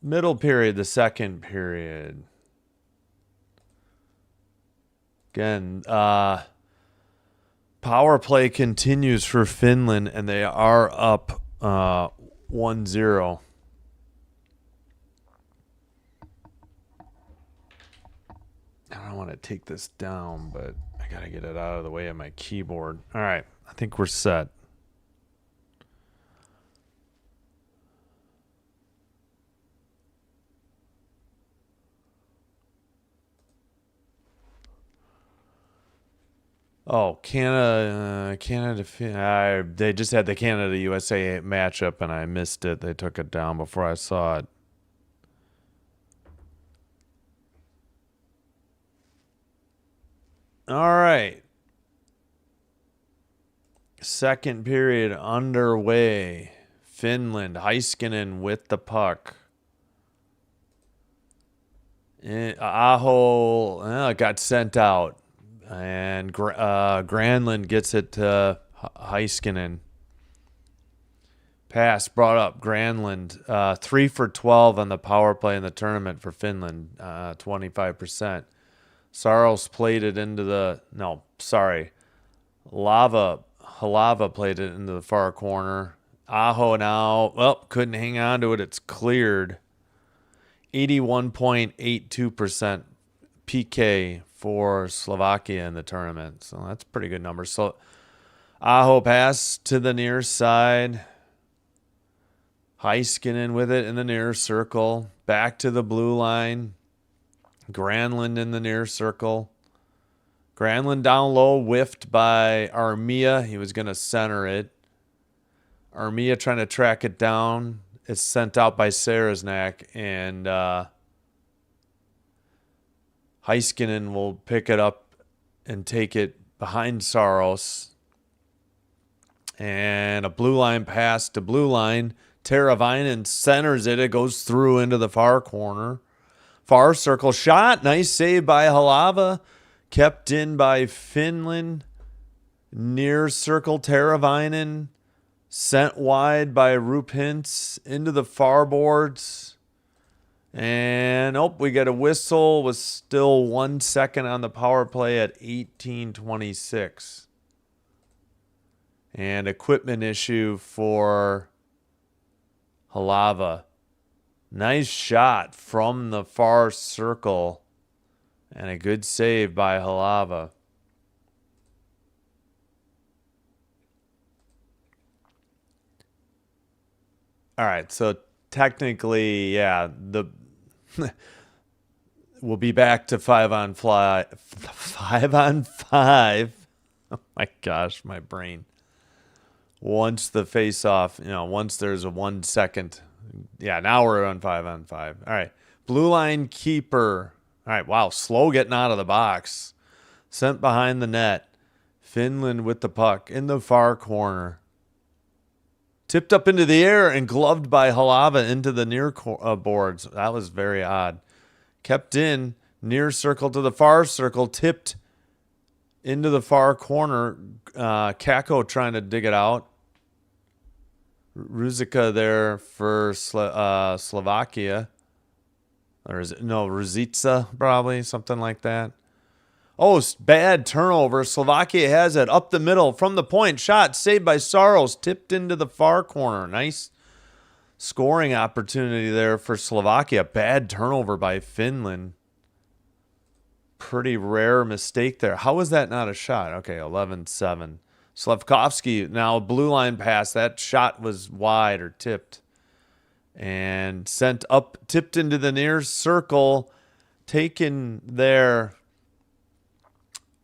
middle period, the second period. Again, power play continues for Finland, and they are up 1-0. I don't want to take this down, but I got to get it out of the way of my keyboard. All right, I think we're set. Oh, Canada, they just had the Canada-USA matchup, and I missed it. They took it down before I saw it. All right. Second period underway. Finland, Heiskanen with the puck. Aho got sent out. And Granlund gets it to Heiskanen. Pass brought up. Granlund, 3 for 12 on the power play in the tournament for Finland, 25%. Saros played it into the... No, sorry. Halava played it into the far corner. Aho now, well, couldn't hang on to it. It's cleared. 81.82% PK for Slovakia in the tournament. So that's a pretty good number. So Aho pass to the near side. Heiskanen with it in the near circle. Back to the blue line. Granlund in the near circle. Granlund down low, whiffed by Armia. He was going to center it. Armia trying to track it down. It's sent out by Sarasnak, and Heiskanen will pick it up and take it behind Saros. And a blue line pass to blue line. Teravainen centers it. It goes through into the far corner. Far circle shot. Nice save by Halava. Kept in by Finland. Near circle Teravainen. Sent wide by Rupins. Into the far boards. And, we got a whistle. Was still 1 second on the power play at 18:26. And equipment issue for Halava. Nice shot from the far circle. And a good save by Halava. All right, so technically, yeah, we'll be back to 5-on-5. 5-on-5. Oh my gosh, my brain. Once the face-off, once there's a 1 second. Yeah, now we're on 5-on-5. All right, blue line keeper. All right, wow, slow getting out of the box. Sent behind the net. Finland with the puck in the far corner. Tipped up into the air and gloved by Halava into the near boards. That was very odd. Kept in, near circle to the far circle, tipped into the far corner. Kako trying to dig it out. Ruzicka there for Slovakia. Or is it, no, Ruzitsa, probably, something like that. Oh, bad turnover. Slovakia has it up the middle from the point. Shot saved by Saros, tipped into the far corner. Nice scoring opportunity there for Slovakia. Bad turnover by Finland. Pretty rare mistake there. How was that not a shot? Okay, 11-7. Slavkovsky, now blue line pass. That shot was wide or tipped. And sent up, tipped into the near circle. Taken there.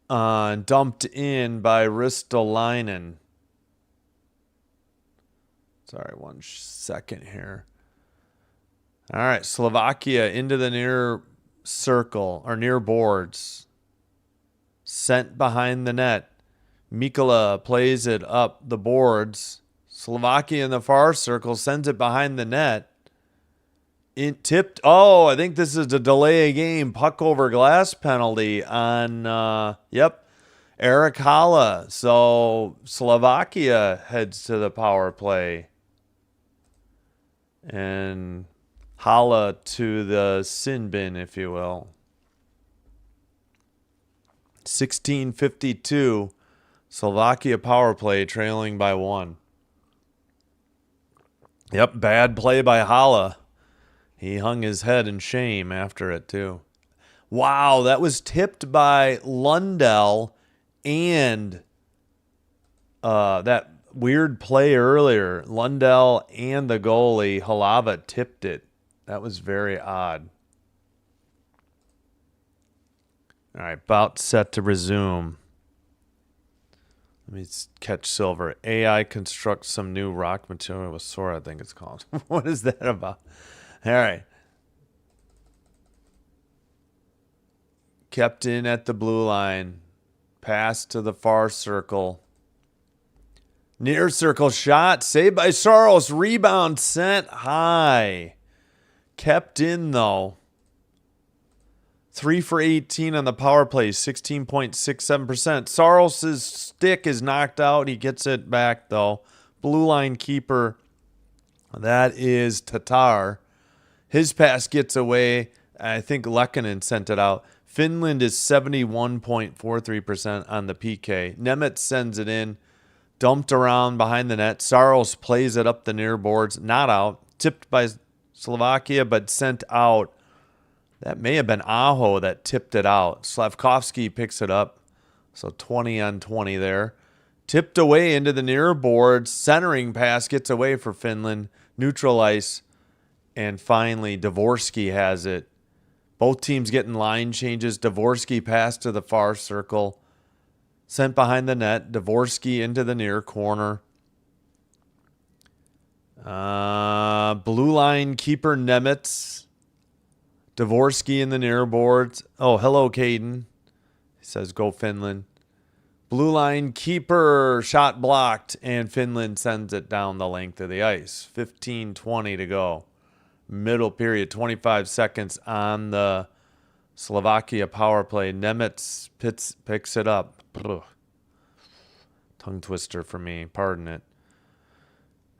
Dumped in by Ristolainen. Sorry, 1 second here. All right, Slovakia into the near circle, or near boards. Sent behind the net. Mikula plays it up the boards. Slovakia in the far circle sends it behind the net. It tipped. Oh, I think this is a delay a game puck over glass penalty on, Eric Hala. So Slovakia heads to the power play. And Hala to the sin bin, if you will. 16:52. Slovakia power play trailing by 1. Yep, bad play by Hala. He hung his head in shame after it, too. Wow, that was tipped by Lundell and that weird play earlier. Lundell and the goalie, Halava, tipped it. That was very odd. All right, about set to resume. Let me catch silver. AI constructs some new rock material with Sora, I think it's called. What is that about? All right. Kept in at the blue line. Pass to the far circle. Near circle shot. Saved by Saros. Rebound sent high. Kept in, though. 3 for 18 on the power play. 16.67%. Saros' stick is knocked out. He gets it back, though. Blue line keeper. That is Tatar. His pass gets away. I think Lehkonen sent it out. Finland is 71.43% on the PK. Nemeth sends it in. Dumped around behind the net. Saros plays it up the near boards. Not out. Tipped by Slovakia, but sent out. That may have been Aho that tipped it out. Slavkovsky picks it up. So 20-on-20 there. Tipped away into the near boards. Centering pass gets away for Finland. Neutral ice. And finally, Dvorsky has it. Both teams getting line changes. Dvorsky pass to the far circle. Sent behind the net. Dvorsky into the near corner. Blue line keeper Nemeth. Dvorsky in the near boards. Oh, hello, Caden. He says, go Finland. Blue line keeper shot blocked, and Finland sends it down the length of the ice. 15:20 to go. Middle period, 25 seconds on the Slovakia power play. Nemeth picks it up. Ugh. Tongue twister for me. Pardon it.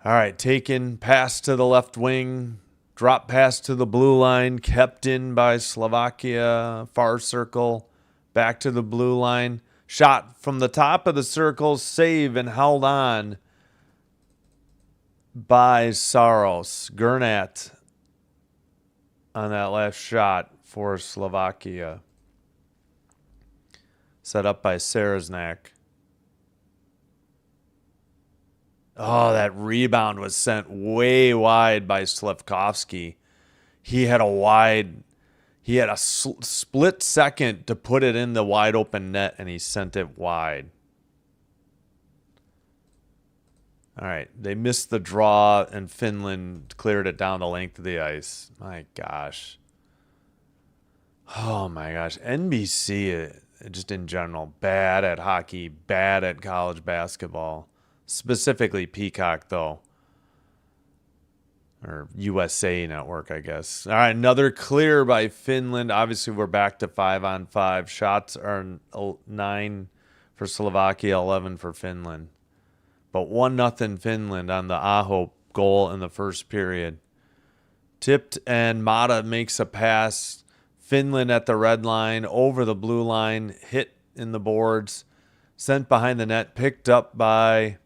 All right, taken. Pass to the left wing. Drop pass to the blue line. Kept in by Slovakia. Far circle. Back to the blue line. Shot from the top of the circle. Save and held on by Saros. Gernat on that last shot for Slovakia. Set up by Sereznak. Oh, that rebound was sent way wide by Slavkovsky. He had a split second to put it in the wide open net, and he sent it wide. All right, they missed the draw, and Finland cleared it down the length of the ice. My gosh. Oh, my gosh. NBC, just in general, bad at hockey, bad at college basketball. Specifically Peacock, though. Or USA Network, I guess. All right, another clear by Finland. Obviously, we're back to 5-on-5. Shots are 9 for Slovakia, 11 for Finland. But 1-0 Finland on the Aho goal in the first period. Tipped, and Mata makes a pass. Finland at the red line, over the blue line, hit in the boards, sent behind the net, picked up by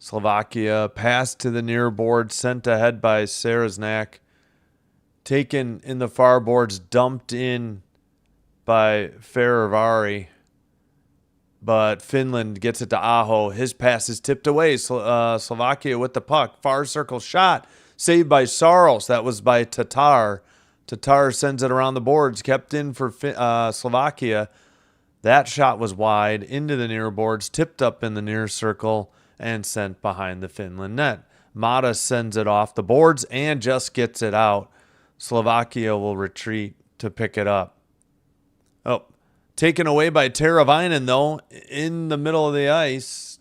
Slovakia, passed to the near board, sent ahead by Sarasnak, taken in the far boards, dumped in by Feravari. But Finland gets it to Aho. His pass is tipped away. Slovakia with the puck. Far circle shot. Saved by Saros. That was by Tatar. Tatar sends it around the boards. Kept in for Slovakia. That shot was wide. Into the near boards. Tipped up in the near circle. And sent behind the Finland net. Mata sends it off the boards and just gets it out. Slovakia will retreat to pick it up. Oh, taken away by Teravainen, though, in the middle of the ice.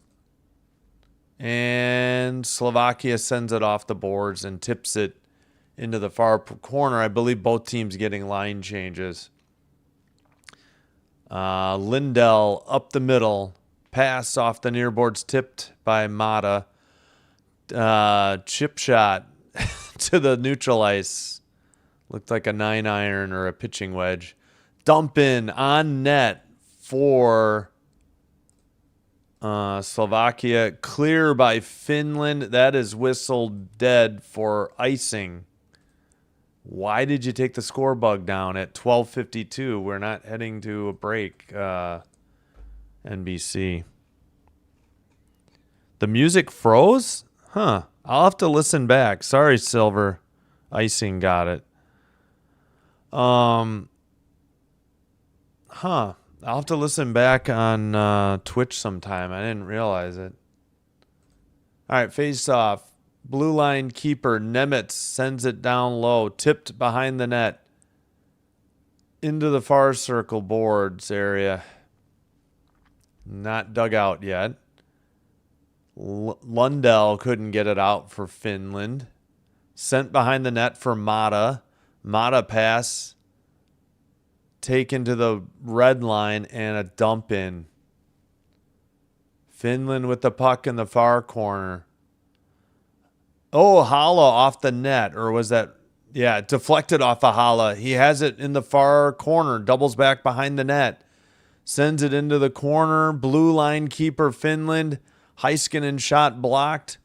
And Slovakia sends it off the boards and tips it into the far corner. I believe both teams getting line changes. Lindell up the middle. Pass off the near boards, tipped by Mata. Chip shot to the neutral ice. Looked like a 9-iron or a pitching wedge. Dump in on net for Slovakia. Clear by Finland. That is whistled dead for icing. Why did you take the score bug down at 12:52? We're not heading to a break, NBC. The music froze? Huh. I'll have to listen back. Sorry, Silver. Icing got it. I'll have to listen back on Twitch sometime. I didn't realize it. All right, face off. Blue line keeper Nemitz sends it down low, tipped behind the net into the far circle boards area. Not dug out yet. Lundell couldn't get it out for Finland. Sent behind the net for Mata. Mata pass taken to the red line and a dump in. Finland with the puck in the far corner. Oh, Hala off the net, or was that? Yeah, deflected off of Hala. He has it in the far corner, doubles back behind the net, sends it into the corner. Blue line keeper Finland. Heiskanen shot blocked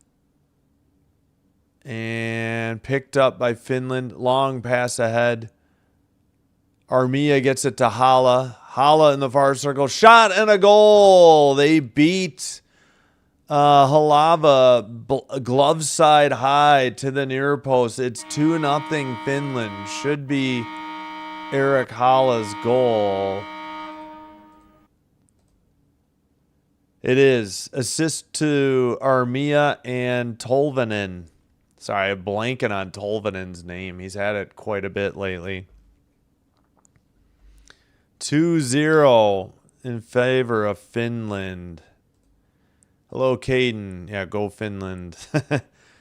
and picked up by Finland. Long pass ahead. Armia gets it to Hala. Hala in the far circle. Shot and a goal. They beat Halava glove side high to the near post. It's 2-0 Finland. Should be Eric Hala's goal. It is. Assist to Armia and Tolvanen. Sorry, I'm blanking on Tolvanen's name. He's had it quite a bit lately. 2-0 in favor of Finland. Hello, Caden. Yeah, go Finland.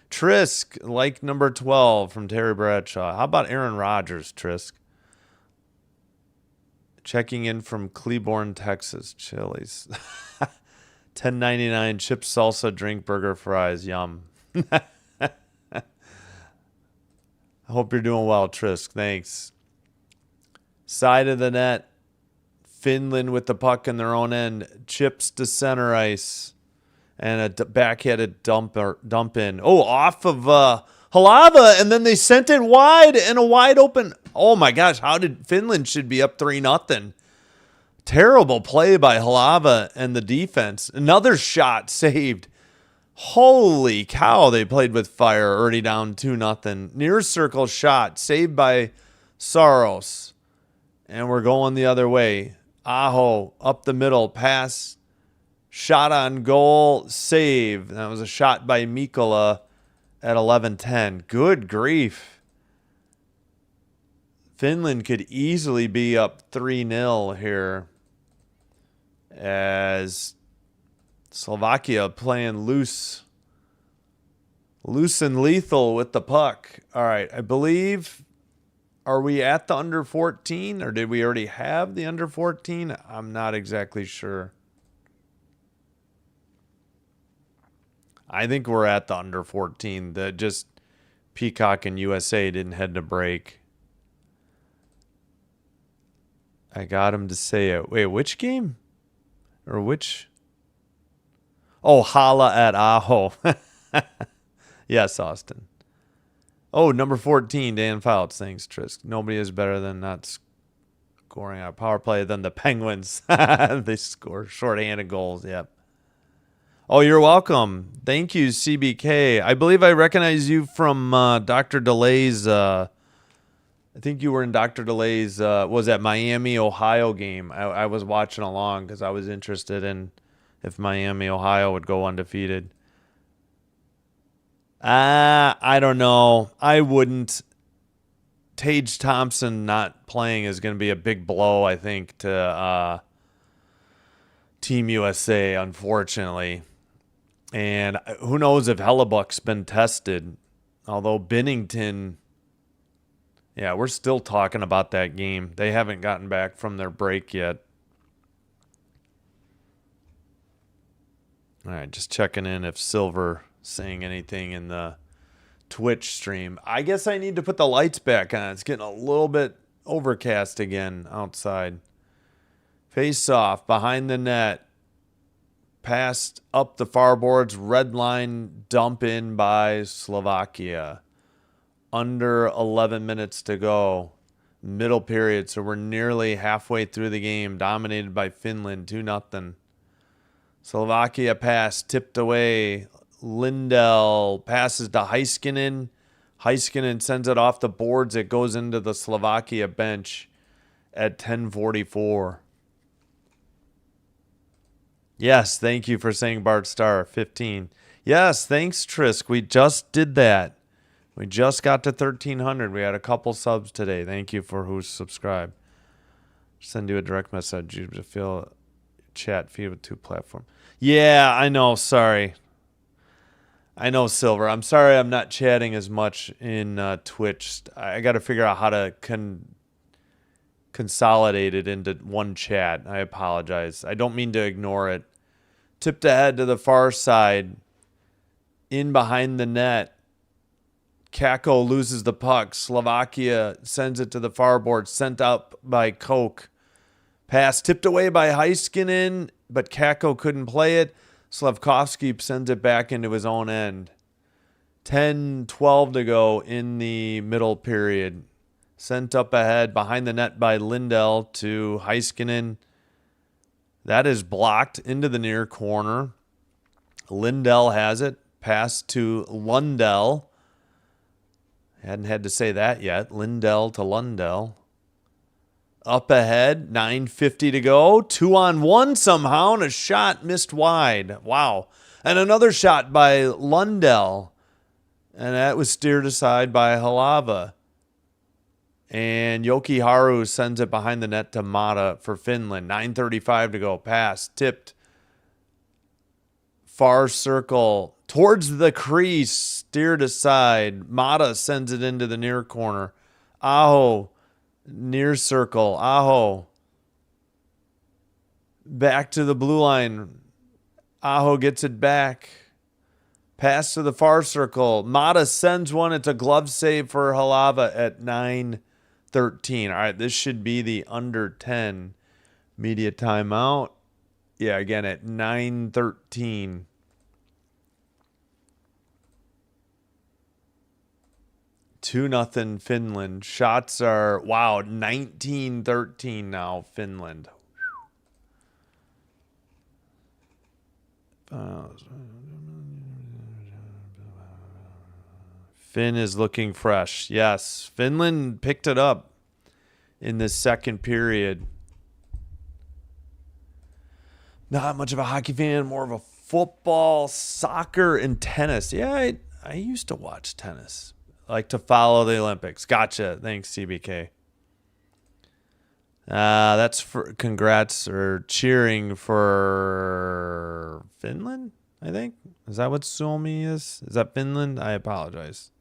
Trisk, like number 12 from Terry Bradshaw. How about Aaron Rodgers, Trisk? Checking in from Cleburne, Texas. Chili's. $10.99 chips, salsa, drink, burger, fries. Yum. I hope you're doing well, Trisk. Thanks. Side of the net. Finland with the puck in their own end. Chips to center ice. And a backhanded dump in. Oh, off of Halava. And then they sent it wide and a wide open. Oh, my gosh. How did Finland should be up 3-0? Terrible play by Halava and the defense. Another shot saved. Holy cow, they played with fire. Already down 2-0. Near circle shot saved by Saros. And we're going the other way. Aho up the middle. Pass. Shot on goal. Save. That was a shot by Mikkola at 11:10. Good grief. Finland could easily be up 3-0 here, as Slovakia playing loose and lethal with the puck. All right, I believe, are we at the under 14 or did we already have the under 14? I'm not exactly sure. I think we're at the under 14. That just Peacock and USA didn't head to break. I got him to say it. Wait, which game? Or which? Oh, Holla at Aho. Yes, Austin. Oh, number 14, Dan Fouts. Thanks, Trisk. Nobody is better than not scoring on power play than the Penguins. They score shorthanded goals. Yep. Oh, you're welcome. Thank you, CBK. I believe I recognize you from Dr. DeLay's. I think you were in Dr. DeLay's, was that Miami, Ohio game. I was watching along because I was interested in if Miami, Ohio would go undefeated. I don't know. I wouldn't. Tage Thompson not playing is going to be a big blow, I think, to Team USA, unfortunately. And who knows if Hellebuck's been tested. Although Binnington, yeah, we're still talking about that game. They haven't gotten back from their break yet. All right, just checking in if Silver saying anything in the Twitch stream. I guess I need to put the lights back on. It's getting a little bit overcast again outside. Face off behind the net. Passed up the far boards. Red line dump in by Slovakia. Under 11 minutes to go. Middle period. So we're nearly halfway through the game. Dominated by Finland 2-0. Slovakia pass tipped away. Lindell passes to Heiskanen. Heiskanen sends it off the boards. It goes into the Slovakia bench at 10:44. Yes, thank you for saying Bart Starr, 15. Yes, thanks, Trisk. We just did that. We just got to 1,300. We had a couple subs today. Thank you for who's subscribed. Send you a direct message. You feel chat feed with 2 platforms. Yeah, I know. Sorry. I know, Silver. I'm sorry I'm not chatting as much in Twitch. I got to figure out how to consolidate it into one chat. I apologize. I don't mean to ignore it. Tipped ahead to the far side. In behind the net. Kako loses the puck. Slovakia sends it to the far board. Sent up by Koch. Pass tipped away by Heiskanen, but Kako couldn't play it. Slavkovsky sends it back into his own end. 10-12 to go in the middle period. Sent up ahead behind the net by Lindell to Heiskanen. That is blocked into the near corner. Lindell has it. Pass to Lundell. Hadn't had to say that yet. Lindell to Lundell. Up ahead, 9:50 to go. 2-on-1 somehow, and a shot missed wide. Wow. And another shot by Lundell. And that was steered aside by Halava. And Jokiharju sends it behind the net to Mata for Finland. 9:35 to go. Pass, tipped. Far circle. Towards the crease, steered aside. Mata sends it into the near corner. Aho. Near circle. Aho. Back to the blue line. Aho gets it back. Pass to the far circle. Mata sends one. It's a glove save for Halava at 9:13. All right, this should be the under 10 media timeout. Yeah, again at 9:13. 2-0 Finland. Shots are, wow, 19-13 now, Finland. Finn is looking fresh. Yes, Finland picked it up in the second period. Not much of a hockey fan, more of a football, soccer, and tennis. Yeah, I used to watch tennis. I like to follow the Olympics. Gotcha. Thanks, CBK. That's for congrats or cheering for Finland, I think. Is that what Suomi is? Is that Finland? I apologize.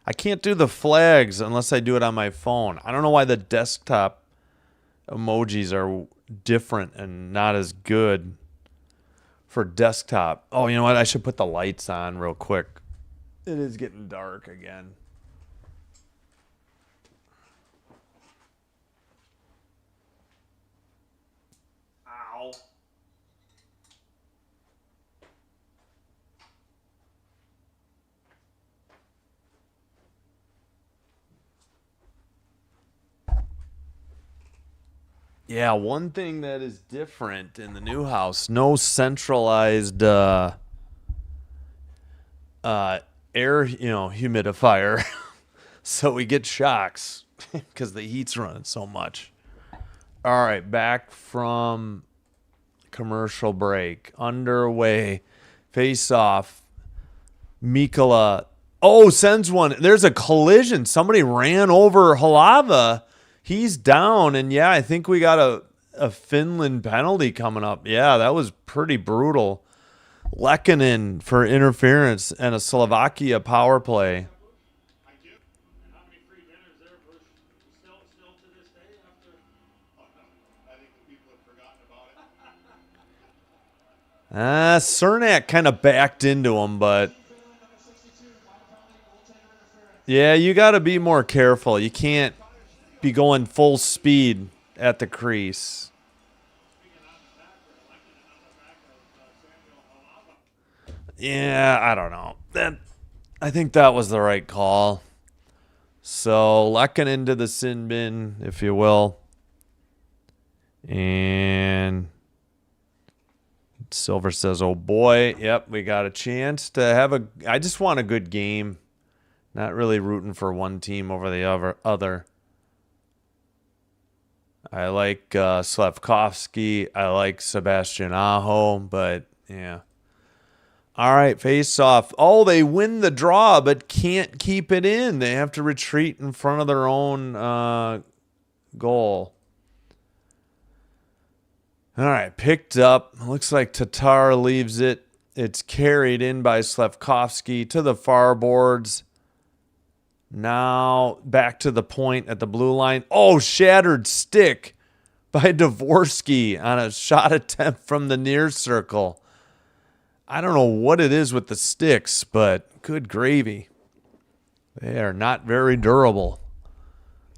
I can't do the flags unless I do it on my phone. I don't know why the desktop emojis are different and not as good for desktop. Oh, you know what? I should put the lights on real quick. It is getting dark again. Ow. Yeah, one thing that is different in the new house, no centralized air, humidifier. So we get shocks because the heat's running so much. All right, back from commercial break. Underway. Face off. Mikkola. Oh, sends one. There's a collision. Somebody ran over Halava. He's down. And yeah, I think we got a Finland penalty coming up. Yeah, that was pretty brutal. Lehkonen for interference and a Slovakia power play. Cernak kind of backed into him, but yeah, you got to be more careful. You can't be going full speed at the crease. Yeah, I don't know. I think that was the right call. So Lehkonen into the sin bin, if you will. And Silver says, oh boy, yep, we got a chance to have I just want a good game. Not really rooting for one team over the other. I like Slavkovsky. I like Sebastian Aho, but yeah. All right, face off. Oh, they win the draw, but can't keep it in. They have to retreat in front of their own goal. All right, picked up. Looks like Tatar leaves it. It's carried in by Slavkovsky to the far boards. Now back to the point at the blue line. Oh, shattered stick by Dvorsky on a shot attempt from the near circle. I don't know what it is with the sticks, but good gravy. They are not very durable.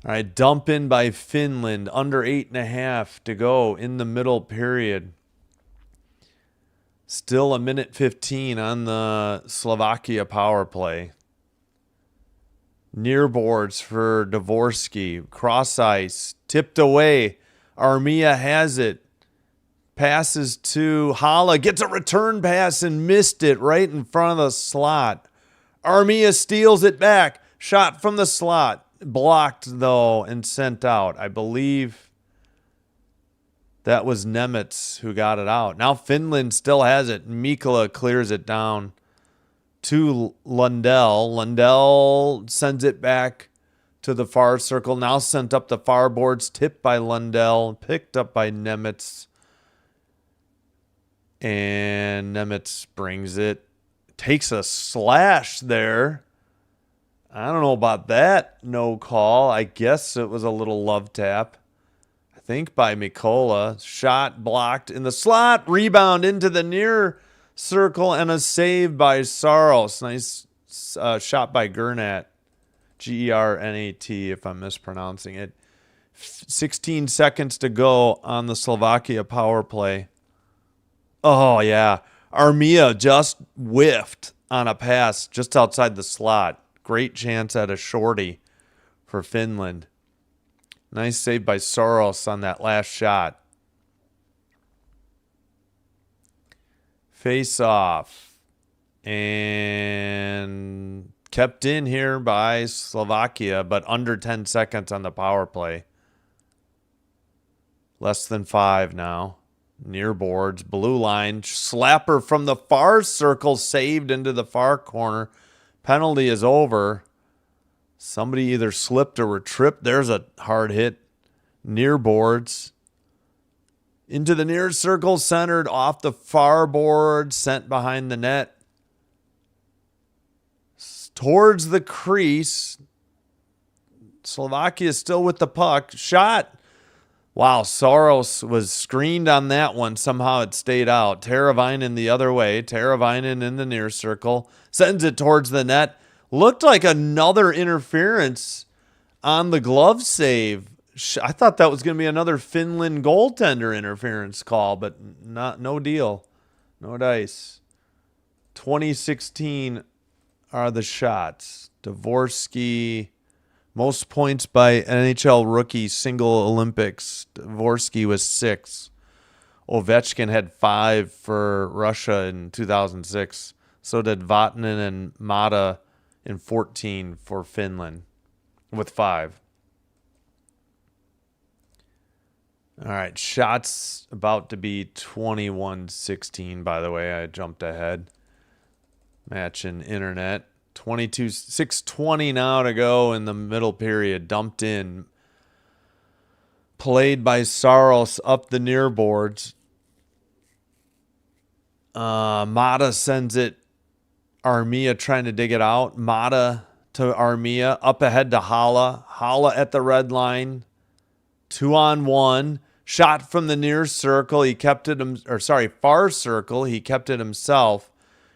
All right, dump in by Finland. Under 8.5 to go in the middle period. Still a minute 15 on the Slovakia power play. Near boards for Dvorsky. Cross ice. Tipped away. Armia has it. Passes to Hala. Gets a return pass and missed it right in front of the slot. Armia steals it back. Shot from the slot. Blocked, though, and sent out. I believe that was Nemitz who got it out. Now Finland still has it. Mikkola clears it down to Lundell. Lundell sends it back to the far circle. Now sent up the far boards. Tipped by Lundell. Picked up by Nemitz. And Nemitz brings it. Takes a slash there. I don't know about that. No call. I guess it was a little love tap. I think by Mikkola. Shot blocked in the slot. Rebound into the near circle and a save by Saros. Nice shot by Gernat. Gernat if I'm mispronouncing it. 16 seconds to go on the Slovakia power play. Oh, yeah. Armia just whiffed on a pass just outside the slot. Great chance at a shorty for Finland. Nice save by Saros on that last shot. Face off. And kept in here by Slovakia, but under 10 seconds on the power play. Less than 5 now. Near boards, blue line. Slapper from the far circle, saved into the far corner. Penalty is over. Somebody either slipped or were tripped. There's a hard hit. Near boards. Into the near circle, centered off the far board, sent behind the net. Towards the crease. Slovakia still with the puck. Shot. Wow, Saros was screened on that one. Somehow it stayed out. Teravainen the other way. Teravainen in the near circle. Sends it towards the net. Looked like another interference on the glove save. I thought that was going to be another Finland goaltender interference call, but no deal. No dice. 2016 are the shots. Dvorsky, most points by NHL rookie single Olympics. Dvorsky was 6. Ovechkin had 5 for Russia in 2006. So did Vatanen and Mata in 14 for Finland with 5. All right, shots about to be 21-16, by the way. I jumped ahead. Matching internet. 6:20 now to go in the middle period. Dumped in. Played by Saros up the near boards. Mata sends it. Armia trying to dig it out. Mata to Armia. Up ahead to Hala. Hala at the red line. 2-on-1. Shot from the near circle. He kept it, far circle. He kept it himself.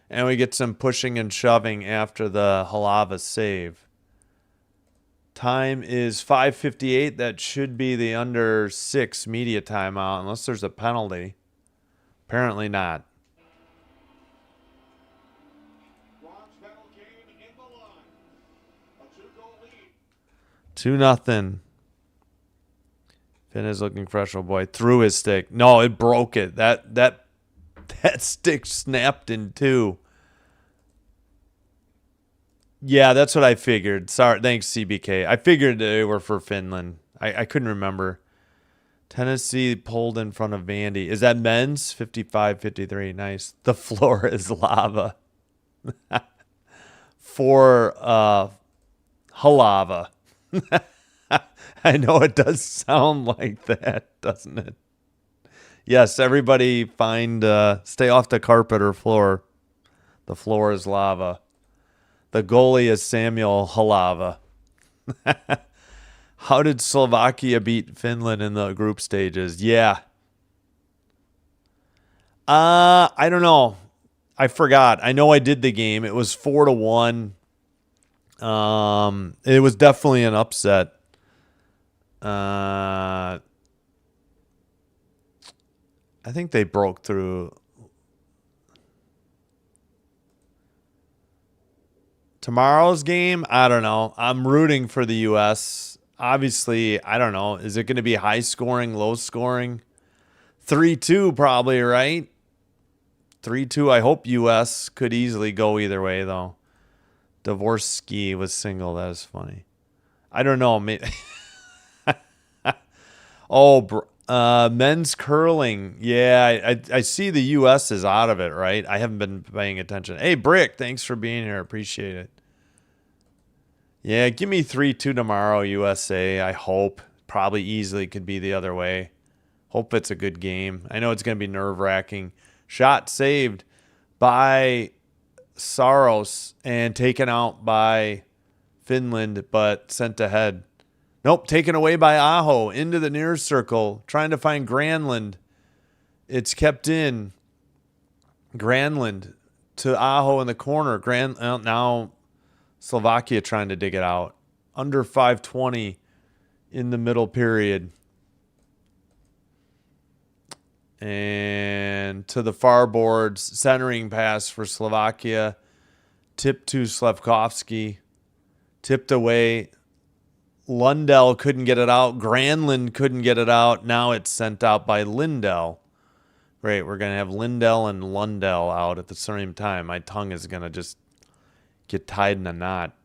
And we get some pushing and shoving after the Halava save. Time is 5:58. That should be the under 6 media timeout, unless there's a penalty. Apparently not. 2-0. Finn is looking fresh, oh boy. Threw his stick. No, it broke it. That stick snapped in two. Yeah, that's what I figured. Sorry, thanks, CBK. I figured they were for Finland. I couldn't remember. Tennessee pulled in front of Vandy. Is that men's? 55-53. Nice. The floor is lava. For Halava. I know it does sound like that, doesn't it? Yes, everybody stay off the carpet or floor. The floor is lava. The goalie is Samuel Halava. How did Slovakia beat Finland in the group stages? Yeah. I don't know. I forgot. I know I did the game. It was 4-1. It was definitely an upset. I think they broke through. Tomorrow's game, I don't know. I'm rooting for the U.S. Obviously, I don't know. Is it going to be high scoring, low scoring? 3-2 probably, right? 3-2. I hope U.S. could easily go either way, though. Dvorsky was single. That is funny. I don't know. Men's curling. Yeah, I see the U.S. is out of it, right? I haven't been paying attention. Hey, Brick, thanks for being here. Appreciate it. Yeah, give me 3-2 tomorrow, USA. I hope. Probably easily could be the other way. Hope it's a good game. I know it's going to be nerve-wracking. Shot saved by Saros and taken out by Finland, but sent ahead. Nope, taken away by Aho into the near circle, trying to find Granlund. It's kept in. Granlund to Aho in the corner. Now Slovakia trying to dig it out. Under 5:20 in the middle period. And to the far boards, centering pass for Slovakia. Tipped to Slafkovsky. Tipped away. Lundell couldn't get it out. Granlund couldn't get it out. Now it's sent out by Lindell. Great, we're going to have Lindell and Lundell out at the same time. My tongue is going to just get tied in a knot.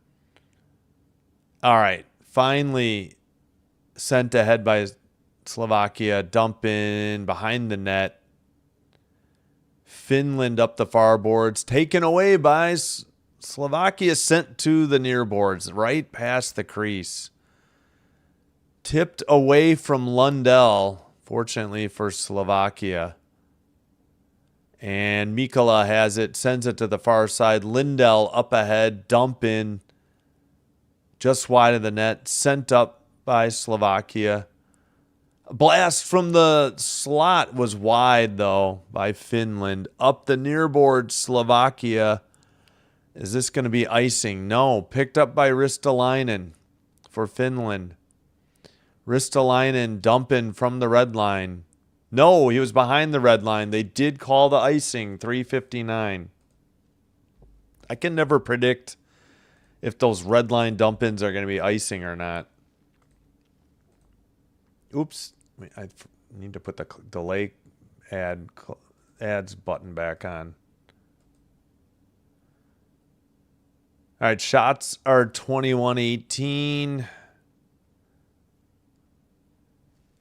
All right, finally sent ahead by Slovakia. Dump in behind the net. Finland up the far boards. Taken away by Slovakia, sent to the near boards, right past the crease. Tipped away from Lundell, fortunately for Slovakia. And Mikkola has it, sends it to the far side. Lindell up ahead, dump in, just wide of the net, sent up by Slovakia. A blast from the slot was wide, though, by Finland. Up the near board, Slovakia. Is this going to be icing? No. Picked up by Ristolainen for Finland. Ristolainen dumping from the red line. No, he was behind the red line. They did call the icing, 3:59. I can never predict if those red line dump-ins are going to be icing or not. Oops. I need to put the delay ads button back on. All right, shots are 21-18.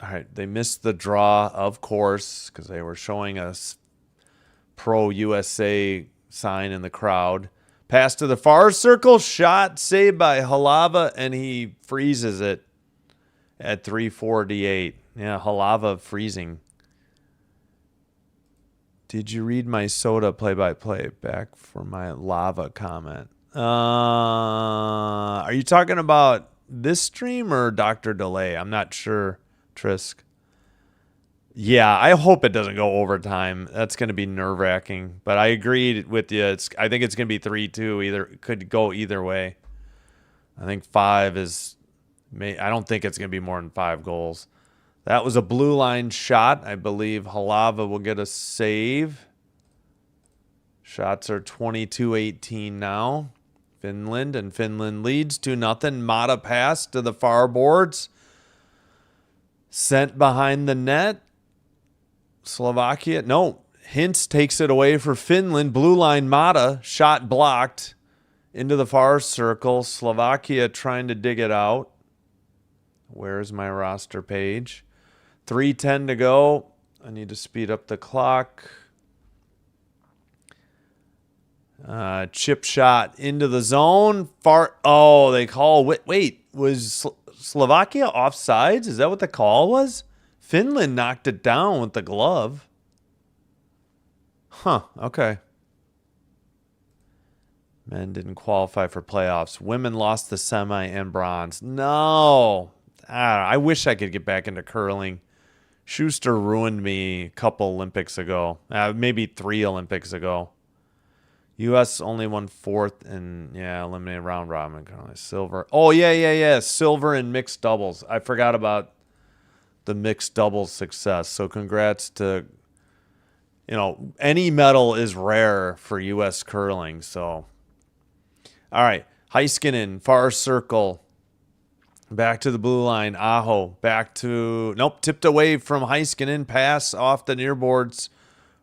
All right, they missed the draw, of course, because they were showing us pro-USA sign in the crowd. Pass to the far circle, shot saved by Halava, and he freezes it at 3:48. Yeah, Halava freezing. Did you read my soda play-by-play? Back for my lava comment. Are you talking about this stream or Dr. Delay? I'm not sure, Trisk. Yeah, I hope it doesn't go overtime. That's going to be nerve-wracking. But I agreed with you. I think it's going to be 3-2. It could go either way. I think 5 is... I don't think it's going to be more than 5 goals. That was a blue line shot. I believe Halava will get a save. Shots are 22-18 now. Finland leads 2-0. Mata pass to the far boards. Sent behind the net. Slovakia. No. Hintz takes it away for Finland. Blue line Mata. Shot blocked into the far circle. Slovakia trying to dig it out. Where's my roster page? 3:10 to go. I need to speed up the clock. Chip shot into the zone. Oh, they call. Wait, was Slovakia offsides? Is that what the call was? Finland knocked it down with the glove. Huh, okay. Men didn't qualify for playoffs. Women lost the semi and bronze. No. I wish I could get back into curling. Schuster ruined me a couple Olympics ago. Maybe 3 Olympics ago. U.S. only won 4th and, eliminated round robin. Silver. Oh, yeah. Silver in mixed doubles. I forgot about the mixed doubles success. So congrats to, any medal is rare for U.S. curling. So, all right. Heiskanen, far circle. Back to the blue line. Aho. Back to... Nope. Tipped away from Heiskanen. Pass off the near boards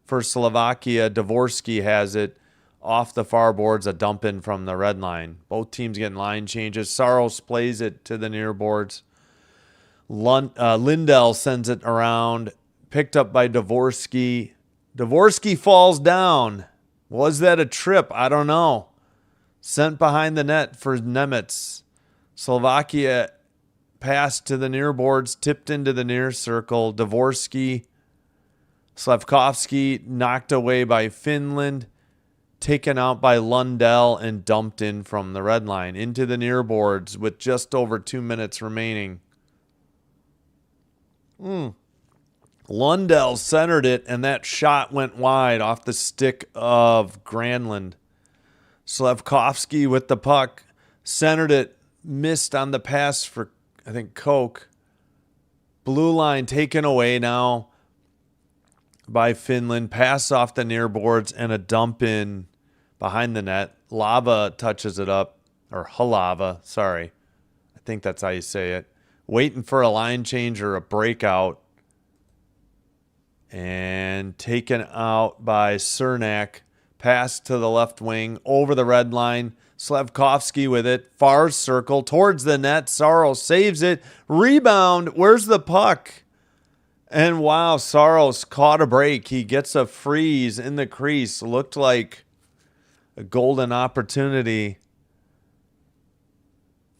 for Slovakia. Dvorsky has it. Off the far boards. A dump in from the red line. Both teams getting line changes. Saros plays it to the near boards. Lindell sends it around. Picked up by Dvorsky. Dvorsky falls down. Was that a trip? I don't know. Sent behind the net for Nemetz. Slovakia passed to the near boards, tipped into the near circle. Dvorsky, Slafkovsky knocked away by Finland, taken out by Lundell and dumped in from the red line into the near boards with just over 2 minutes remaining. Lundell centered it, and that shot went wide off the stick of Granlund. Slafkovsky with the puck, centered it, missed on the pass for, I think, Koch. Blue line taken away now by Finland. Pass off the near boards and a dump in behind the net. Lava touches it up. Or Halava, sorry. I think that's how you say it. Waiting for a line change or a breakout. And taken out by Cernak. Pass to the left wing over the red line. Slafkovsky with it. Far circle towards the net. Saros saves it. Rebound. Where's the puck? And wow, Saros caught a break. He gets a freeze in the crease. Looked like a golden opportunity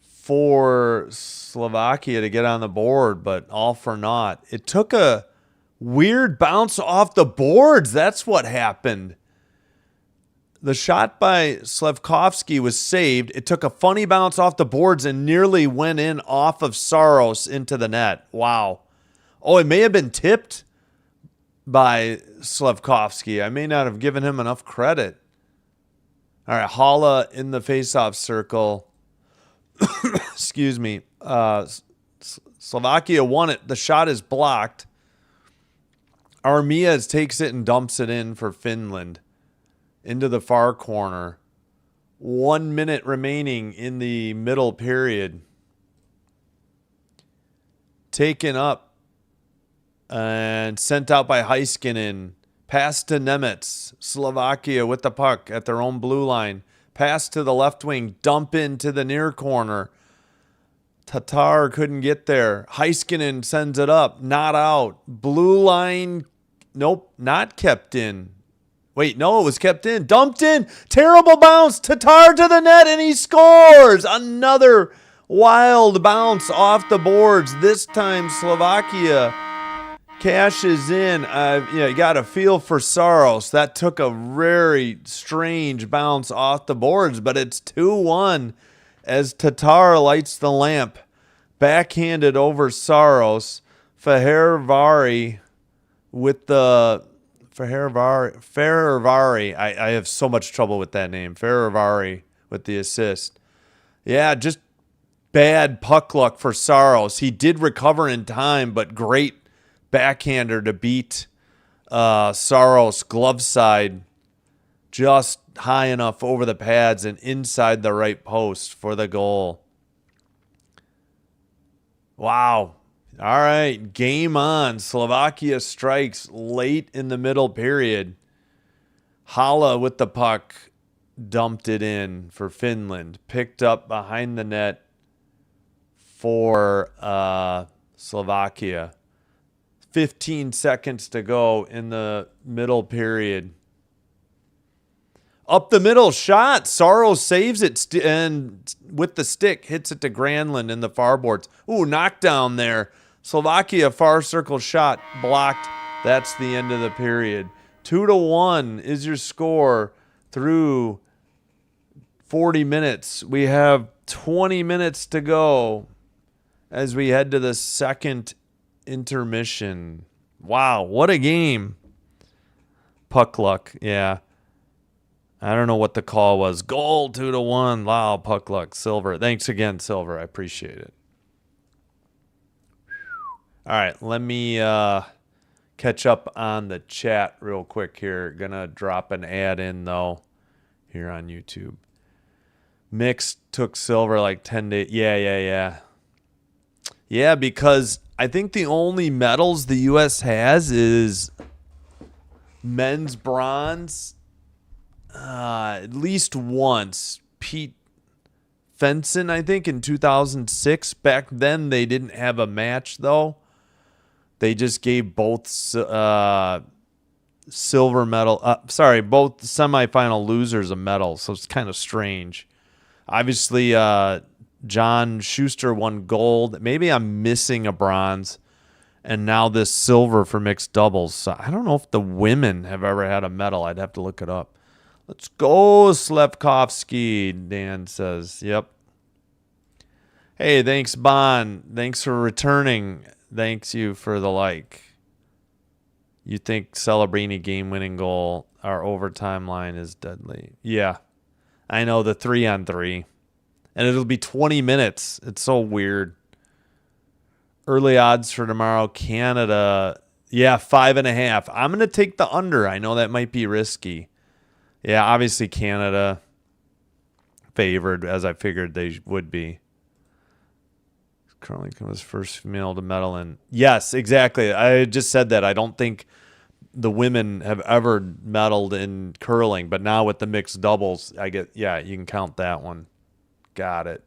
for Slovakia to get on the board, but all for naught. It took a weird bounce off the boards. That's what happened. The shot by Slafkovsky was saved. It took a funny bounce off the boards and nearly went in off of Saros into the net. Wow. Oh, it may have been tipped by Slafkovsky. I may not have given him enough credit. All right, Hala in the faceoff circle. Excuse me. Slovakia won it. The shot is blocked. Armias takes it and dumps it in for Finland into the far corner. 1 minute remaining in the middle period. Taken up and sent out by Heiskanen. Pass to Nemec. Slovakia with the puck at their own blue line. Pass to the left wing. Dump into the near corner. Tatar couldn't get there. Heiskanen sends it up. Not out. Blue line. Nope. Not kept in. Wait, no, it was kept in. Dumped in. Terrible bounce. Tatar to the net, and he scores. Another wild bounce off the boards. This time, Slovakia cashes in. You got a feel for Saros. That took a very strange bounce off the boards, but it's 2-1 as Tatar lights the lamp. Backhanded over Saros. Fehervari with the... Fehervari. I have so much trouble with that name. Fehervari with the assist. Yeah, just bad puck luck for Saros. He did recover in time, but great backhander to beat Saros glove side just high enough over the pads and inside the right post for the goal. Wow. All right, game on. Slovakia strikes late in the middle period. Hala with the puck dumped it in for Finland. Picked up behind the net for Slovakia. 15 seconds to go in the middle period. Up the middle shot. Saros saves it and with the stick hits it to Granlund in the far boards. Ooh, knockdown there. Slovakia far circle shot blocked. That's the end of the period. 2-1 is your score through 40 minutes. We have 20 minutes to go as we head to the second intermission. Wow, what a game. Puck luck, yeah. I don't know what the call was. Goal 2-1. Wow, puck luck. Silver. Thanks again, Silver. I appreciate it. All right, let me catch up on the chat real quick here. Gonna drop an ad in, though, here on YouTube. Mixed took silver like 10 days. Yeah. Yeah, because I think the only medals the U.S. has is men's bronze at least once. Pete Fenson, I think, in 2006. Back then, they didn't have a match, though. They just gave both silver medal. Both semifinal losers a medal. So it's kind of strange. Obviously, John Schuster won gold. Maybe I'm missing a bronze. And now this silver for mixed doubles. So I don't know if the women have ever had a medal. I'd have to look it up. Let's go, Slepkovsky, Dan says. Yep. Hey, thanks, Bon. Thanks for returning. Thanks you for the like. You think Celebrini game-winning goal, our overtime line is deadly. Yeah. I know, the 3-on-3. And it'll be 20 minutes. It's so weird. Early odds for tomorrow, Canada. Yeah, 5.5. I'm going to take the under. I know that might be risky. Yeah, obviously Canada favored, as I figured they would be. Currently comes first female to medal in. Yes, exactly. I just said that. I don't think the women have ever medaled in curling, but now with the mixed doubles, you can count that one. Got it.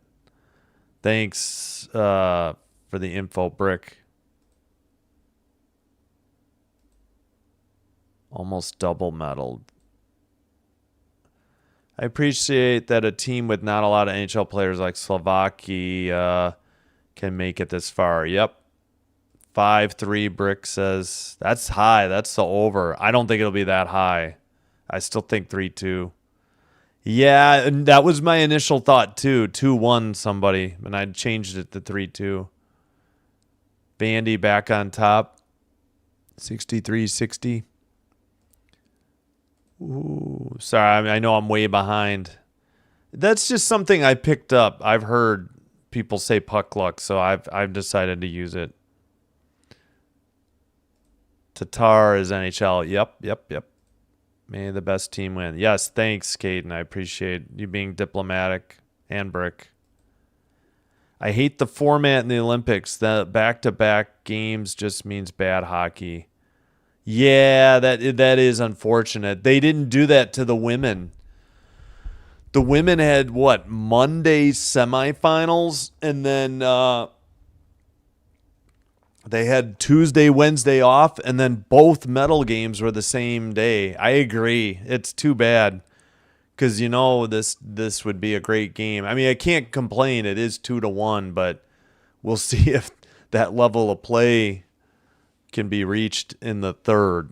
Thanks for the info, Brick. Almost double medaled. I appreciate that a team with not a lot of NHL players like Slovakia can make it this far. Yep. 5-3, Brick says. That's high. That's the over. I don't think it'll be that high. I still think 3-2. Yeah, and that was my initial thought, too. 2-1 somebody, and I changed it to 3-2. Vandy back on top. 63-60. Ooh, sorry, I know I'm way behind. That's just something I picked up. I've heard people say puck luck, so I've decided to use it. Tatar is NHL. Yep. May the best team win. Yes, thanks, Caden. I appreciate you being diplomatic. And Brick. I hate the format in the Olympics. The back-to-back games just means bad hockey. Yeah, that is unfortunate. They didn't do that to the women. The women had what, Monday semifinals, and then they had Tuesday, Wednesday off, and then both medal games were the same day. I agree. It's too bad because this would be a great game. I mean, I can't complain. It is 2-1, but we'll see if that level of play can be reached in the third.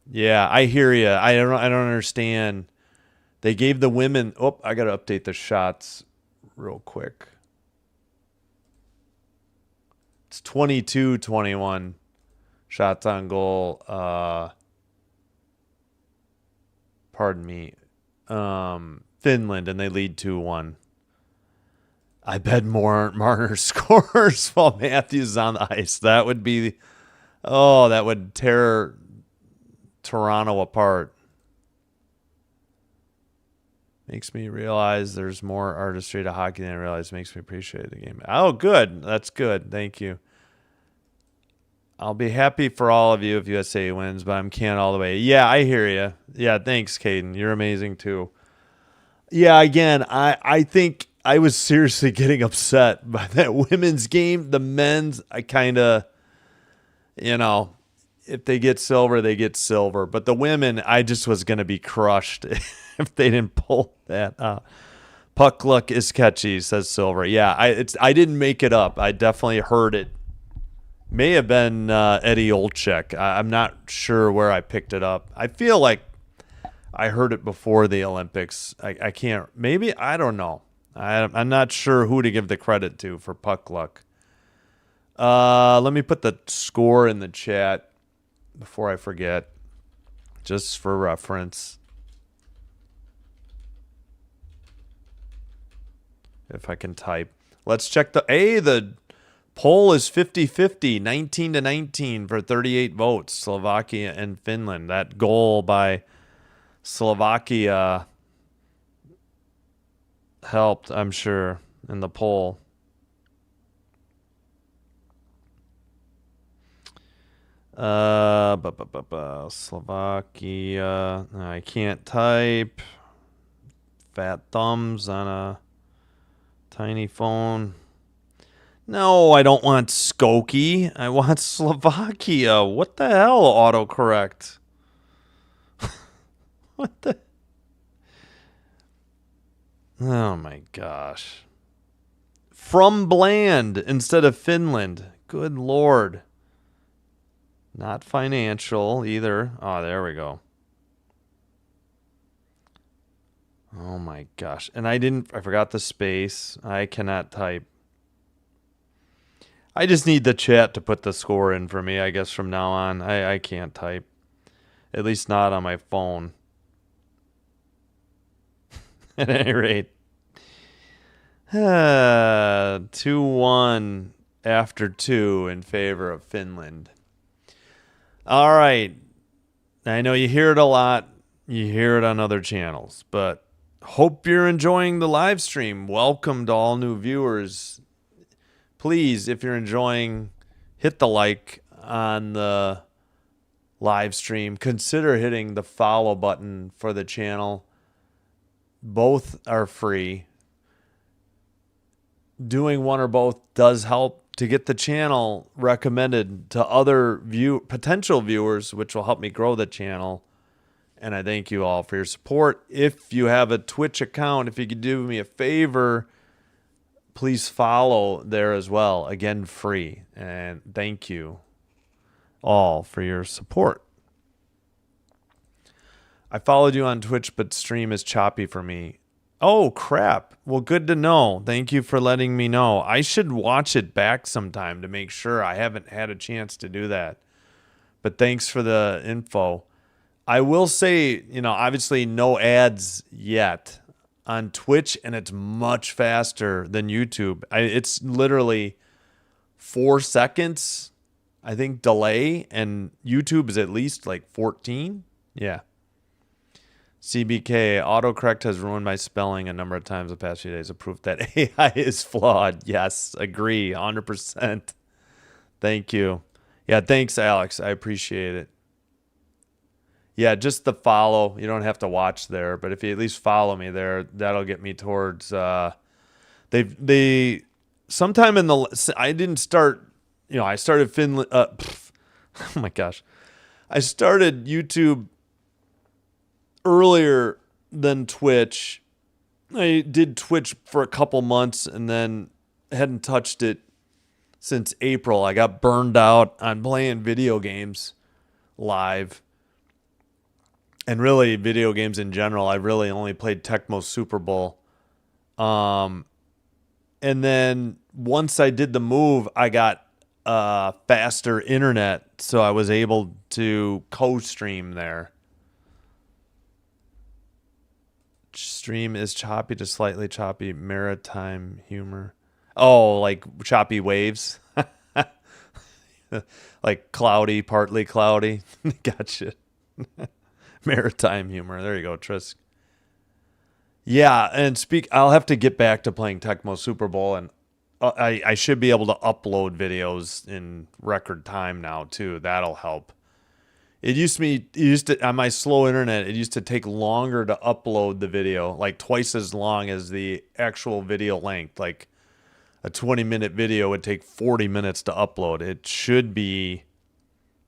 Yeah, I hear you. I don't understand. They gave the women. Oh, I got to update the shots real quick. It's 22-21 shots on goal. Pardon me. Finland, and they lead 2-1. I bet Marner scores while Matthews is on the ice. That would be, that would tear Toronto apart. Makes me realize there's more artistry to hockey than I realized. Makes me appreciate the game. Oh, good. That's good. Thank you. I'll be happy for all of you if USA wins, but I'm can't all the way. Yeah, I hear you. Yeah, thanks, Caden. You're amazing, too. Yeah, again, I think I was seriously getting upset by that women's game. The men's, I kind of, if they get silver, they get silver. But the women, I just was going to be crushed if they didn't pull that out. Puck luck is catchy, says Silver. Yeah, I didn't make it up. I definitely heard it. May have been Eddie Olczyk. I'm not sure where I picked it up. I feel like I heard it before the Olympics. I can't. Maybe, I don't know. I'm not sure who to give the credit to for puck luck. Let me put the score in the chat before I forget, just for reference. If I can type. Let's check the poll is 50-50, 19-19 for 38 votes, Slovakia and Finland. That goal by Slovakia helped, I'm sure, in the poll. Slovakia. I can't type. Fat thumbs on a tiny phone. No, I don't want Skokie. I want Slovakia. What the hell, autocorrect? What the? Oh my gosh. From Bland instead of Finland. Good Lord. Not financial either. Oh, there we go. Oh my gosh. And I forgot the space. I cannot type. I just need the chat to put the score in for me, I guess, from now on. I can't type. At least not on my phone. At any rate. 2-1 after 2 in favor of Finland. All right. I know you hear it a lot. You hear it on other channels. But hope you're enjoying the live stream. Welcome to all new viewers. Please, if you're enjoying, hit the like on the live stream. Consider hitting the follow button for the channel. Both are free. Doing one or both does help to get the channel recommended to other potential viewers, which will help me grow the channel. And I thank you all for your support. If you have a Twitch account, if you could do me a favor, please follow there as well. Again, free. And thank you all for your support. I followed you on Twitch, but stream is choppy for me. Oh, crap. Well, good to know. Thank you for letting me know. I should watch it back sometime to make sure. I haven't had a chance to do that. But thanks for the info. I will say, obviously no ads yet on Twitch, and it's much faster than YouTube. It's literally 4 seconds, I think, delay, and YouTube is at least like 14. Yeah. CBK, autocorrect has ruined my spelling a number of times the past few days. A proof that AI is flawed. Yes, agree, 100%. Thank you. Yeah, thanks, Alex. I appreciate it. Yeah, just the follow. You don't have to watch there, but if you at least follow me there, that'll get me towards. They sometime in the. I didn't start. I started Finland. Oh my gosh, I started YouTube earlier than Twitch. I did Twitch for a couple months and then hadn't touched it since April. I got burned out on playing video games live. And really, video games in general. I really only played Tecmo Super Bowl. And then once I did the move, I got faster internet, so I was able to co-stream there. Stream is choppy to slightly choppy maritime humor. Oh, like choppy waves? Like cloudy, partly cloudy. Gotcha. Maritime humor. There you go, Trisk. Yeah, and I'll have to get back to playing Tecmo Super Bowl, and I should be able to upload videos in record time now too. That'll help. It used to on my slow internet, it used to take longer to upload the video, like twice as long as the actual video length. Like a 20-minute video would take 40 minutes to upload. It should be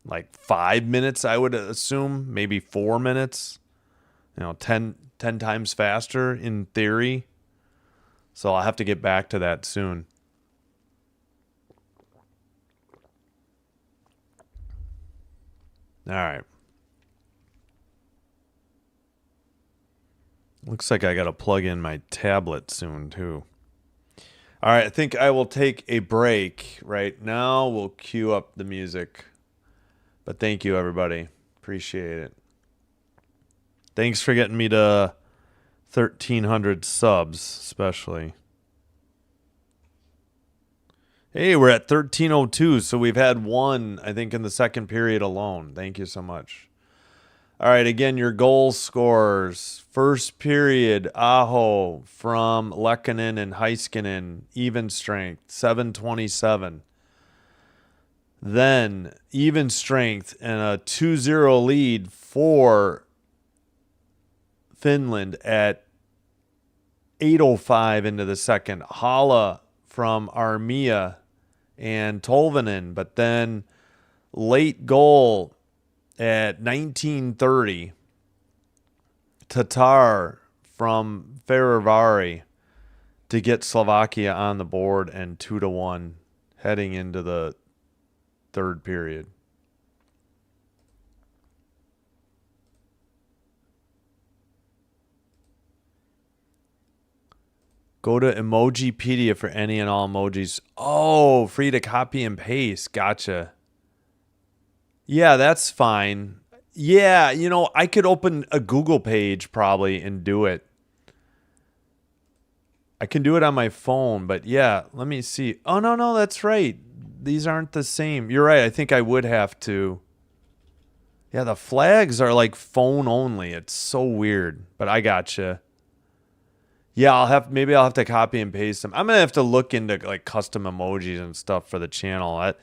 like 5 minutes, I would assume, maybe 4 minutes. 10 times faster in theory. So I'll have to get back to that soon. All right. Looks like I got to plug in my tablet soon, too. All right, I think I will take a break right now. We'll cue up the music. But thank you, everybody. Appreciate it. Thanks for getting me to 1,300 subs, especially. Hey, we're at 1302, so we've had one, I think, in the second period alone. Thank you so much. All right, again, your goal scorers. First period, Aho from Lekkonen and Heiskanen, even strength, 727. Then, even strength and a 2-0 lead for Finland at 8:05 into the second. Hala from Armia and Tolvanen, but then late goal at 19:30. Tatar from Ferivari to get Slovakia on the board, and 2-1 heading into the third period. Go to Emojipedia for any and all emojis. Oh, free to copy and paste. Gotcha. Yeah, that's fine. Yeah, I could open a Google page probably and do it. I can do it on my phone, but yeah, let me see. Oh, no, that's right. These aren't the same. You're right. I think I would have to. Yeah, the flags are like phone only. It's so weird, but I gotcha. Yeah, maybe I'll have to copy and paste them. I'm gonna have to look into like custom emojis and stuff for the channel.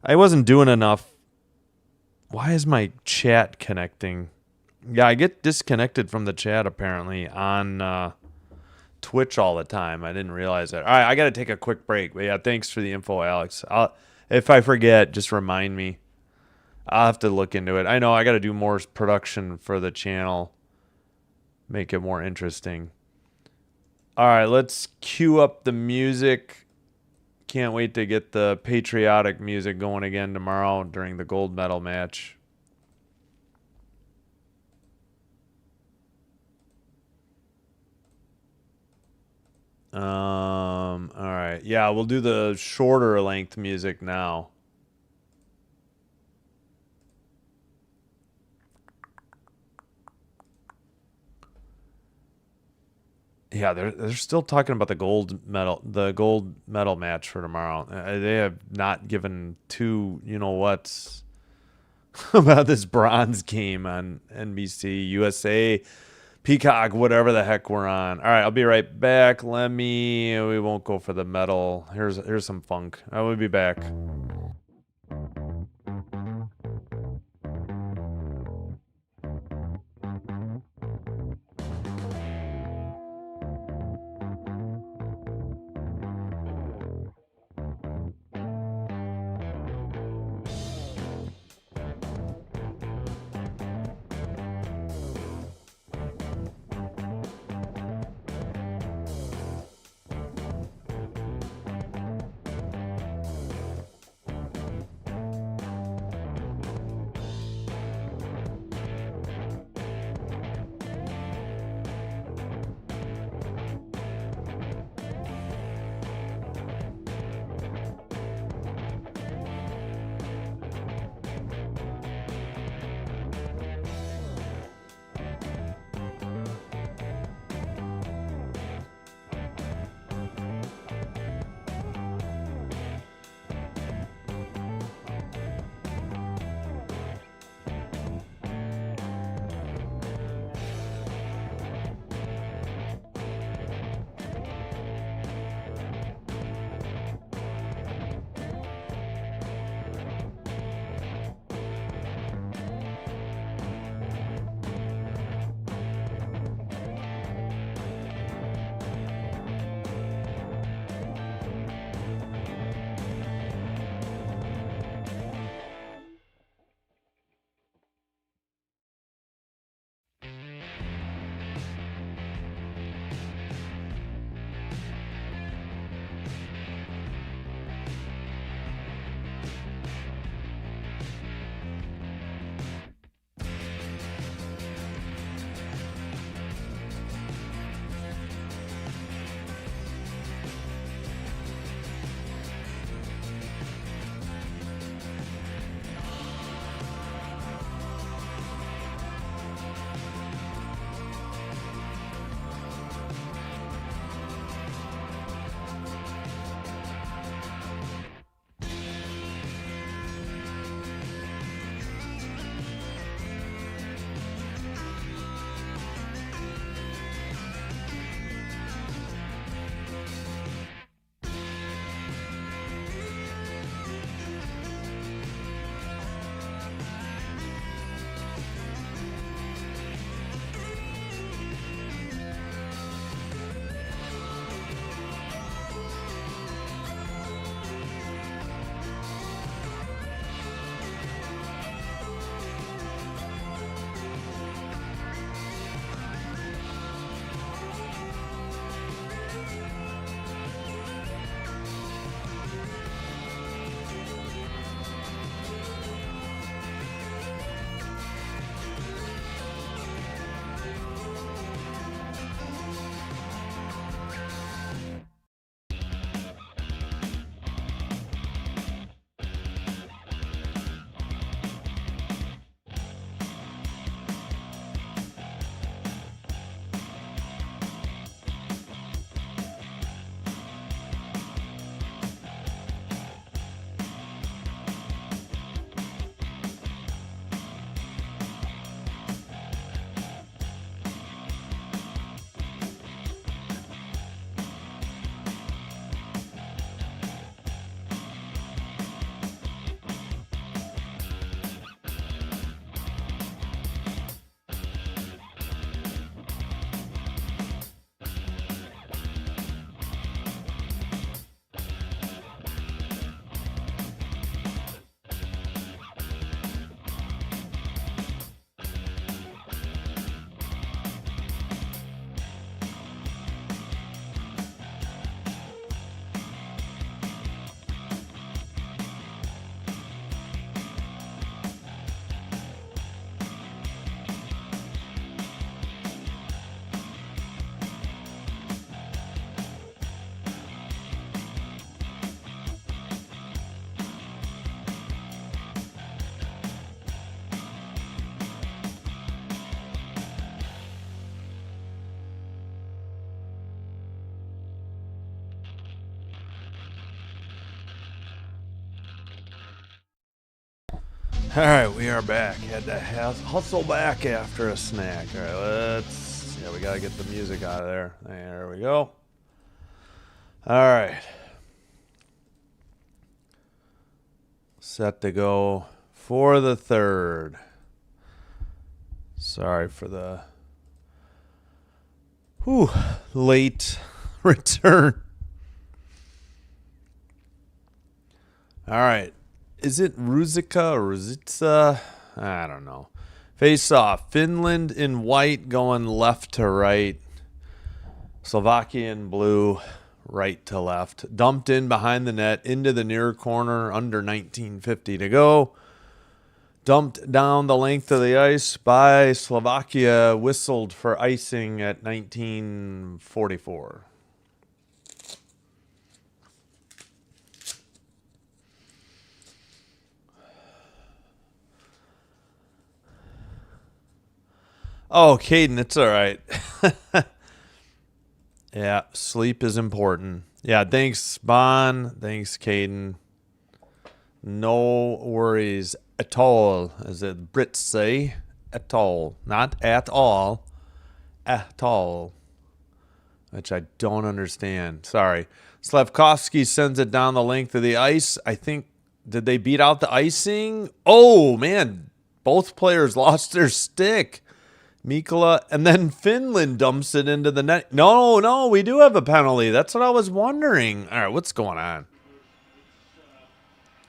I wasn't doing enough. Why is my chat connecting? Yeah, I get disconnected from the chat apparently on Twitch all the time. I didn't realize that. All right, I got to take a quick break. But yeah, thanks for the info, Alex. If I forget, just remind me. I'll have to look into it. I know I got to do more production for the channel. Make it more interesting. All right, let's cue up the music. Can't wait to get the patriotic music going again tomorrow during the gold medal match. All right. Yeah, we'll do the shorter length music now. Yeah, they're still talking about the gold medal match for tomorrow. They have not given two, you know what, about this bronze game on NBC, USA, Peacock, whatever the heck we're on. All right, I'll be right back. We won't go for the medal. Here's some funk. I will be back. All right, we are back. Had to hustle back after a snack. All right, we got to get the music out of there. There we go. All right. Set to go for the third. Sorry for the late return. All right. Is it Ruzicka or Ruzitsa? I don't know. Face off. Finland in white going left to right. Slovakia in blue, right to left. Dumped in behind the net into the near corner, under 1950 to go. Dumped down the length of the ice by Slovakia, whistled for icing at 1944. Oh, Caden, it's all right. Yeah, sleep is important. Yeah, thanks, Bon. Thanks, Caden. No worries at all, as the Brits say. At all. Not at all. At all. Which I don't understand. Sorry. Slavkovsky sends it down the length of the ice. I think, did they beat out the icing? Oh, man. Both players lost their stick. Mikkola, and then Finland dumps it into the net. No, we do have a penalty. That's what I was wondering. All right, what's going on?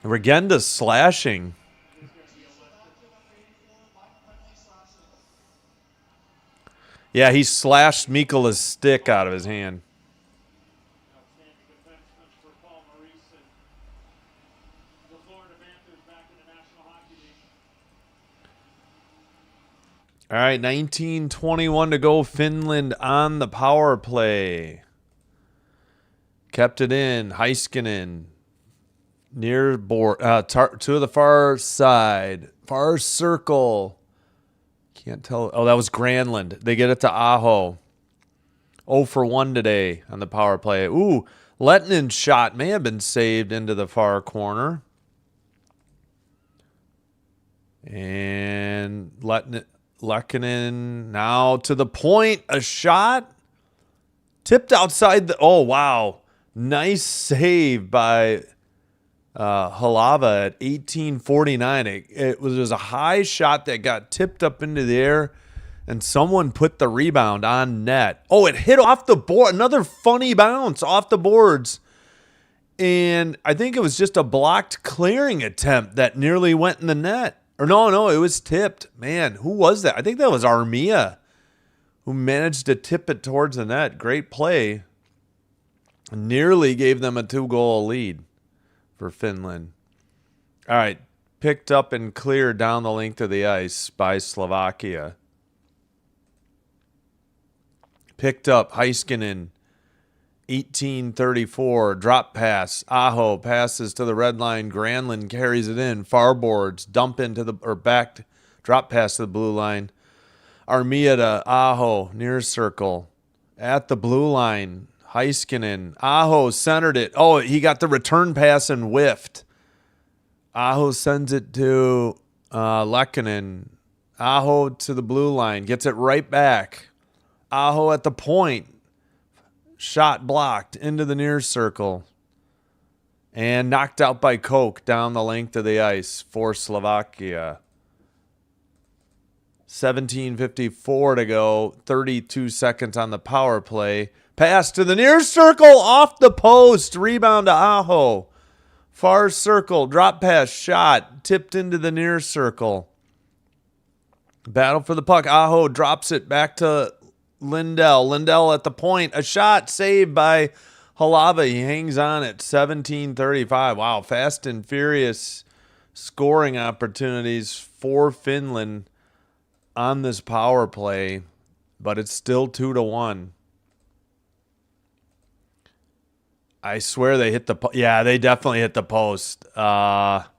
Regenda's slashing. Yeah, he slashed Mikkola's stick out of his hand. All right, 19:21 to go. Finland on the power play. Kept it in. Heiskanen near board to the far side. Far circle. Can't tell. Oh, that was Granlund. They get it to Aho. 0 for 1 today on the power play. Ooh, Lettinen's shot may have been saved into the far corner. And Lehkonen now to the point. A shot. Tipped outside the... Oh, wow. Nice save by Halava at 18:49. It was a high shot that got tipped up into the air, and someone put the rebound on net. Oh, it hit off the board. Another funny bounce off the boards. And I think it was just a blocked clearing attempt that nearly went in the net. Or no, it was tipped. Man, who was that? I think that was Armia, who managed to tip it towards the net. Great play. Nearly gave them a 2-goal lead for Finland. All right. Picked up and cleared down the length of the ice by Slovakia. Picked up Heiskanen. 18:34. Drop pass. Aho passes to the red line. Granlund carries it in. Far boards. Dump into the... Or back. Drop pass to the blue line. Armia to Aho. Near circle. At the blue line. Heiskanen. Aho centered it. Oh, he got the return pass and whiffed. Aho sends it to Lehkonen. Aho to the blue line. Gets it right back. Aho at the point. Shot blocked into the near circle. And knocked out by Koch down the length of the ice for Slovakia. 17:54 to go. 32 seconds on the power play. Pass to the near circle, off the post. Rebound to Aho. Far circle, drop pass, shot. Tipped into the near circle. Battle for the puck. Aho drops it back to Lindell. Lindell at the point. A shot saved by Halava. He hangs on at 17:35. Wow, fast and furious scoring opportunities for Finland on this power play, but it's still 2-1. I swear they hit the... Yeah, they definitely hit the post. That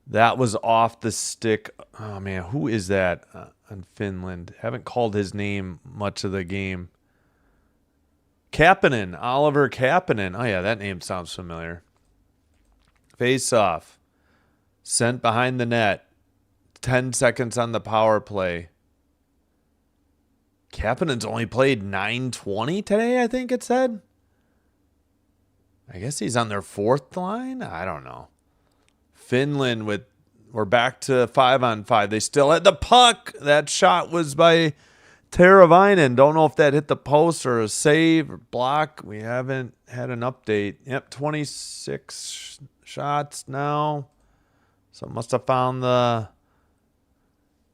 was off the stick. Oh, man, who is that in Finland? Haven't called his name much of the game. Kapanen, Oliver Kapanen. Oh, yeah, that name sounds familiar. Face off. Sent behind the net. 10 seconds on the power play. Kapanen's only played 9:20 today, I think it said. I guess he's on their fourth line? I don't know. Finland we're back to 5-on-5. They still had the puck. That shot was by Teravainen. Don't know if that hit the post or a save or block. We haven't had an update. Yep, 26 shots now. So must have found the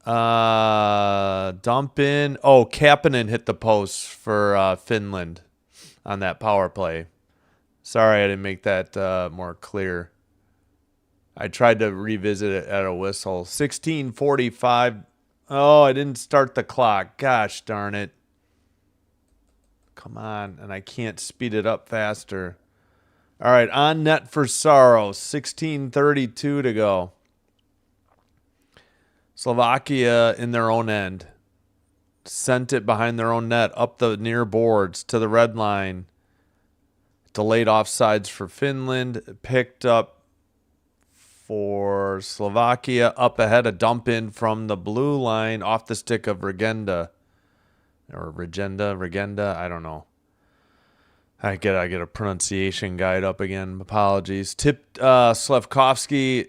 dump in. Oh, Kapanen hit the post for Finland on that power play. Sorry, I didn't make that more clear. I tried to revisit it at a whistle. 16:45. Oh, I didn't start the clock. Gosh darn it. Come on. And I can't speed it up faster. All right, on net for Saros. 16:32 to go. Slovakia in their own end. Sent it behind their own net, up the near boards to the red line. Delayed offsides for Finland. Picked up for Slovakia. Up ahead, a dump in from the blue line off the stick of Regenda. Or Regenda, I don't know. I get a pronunciation guide up again. Apologies. Tipped Slavkovsky.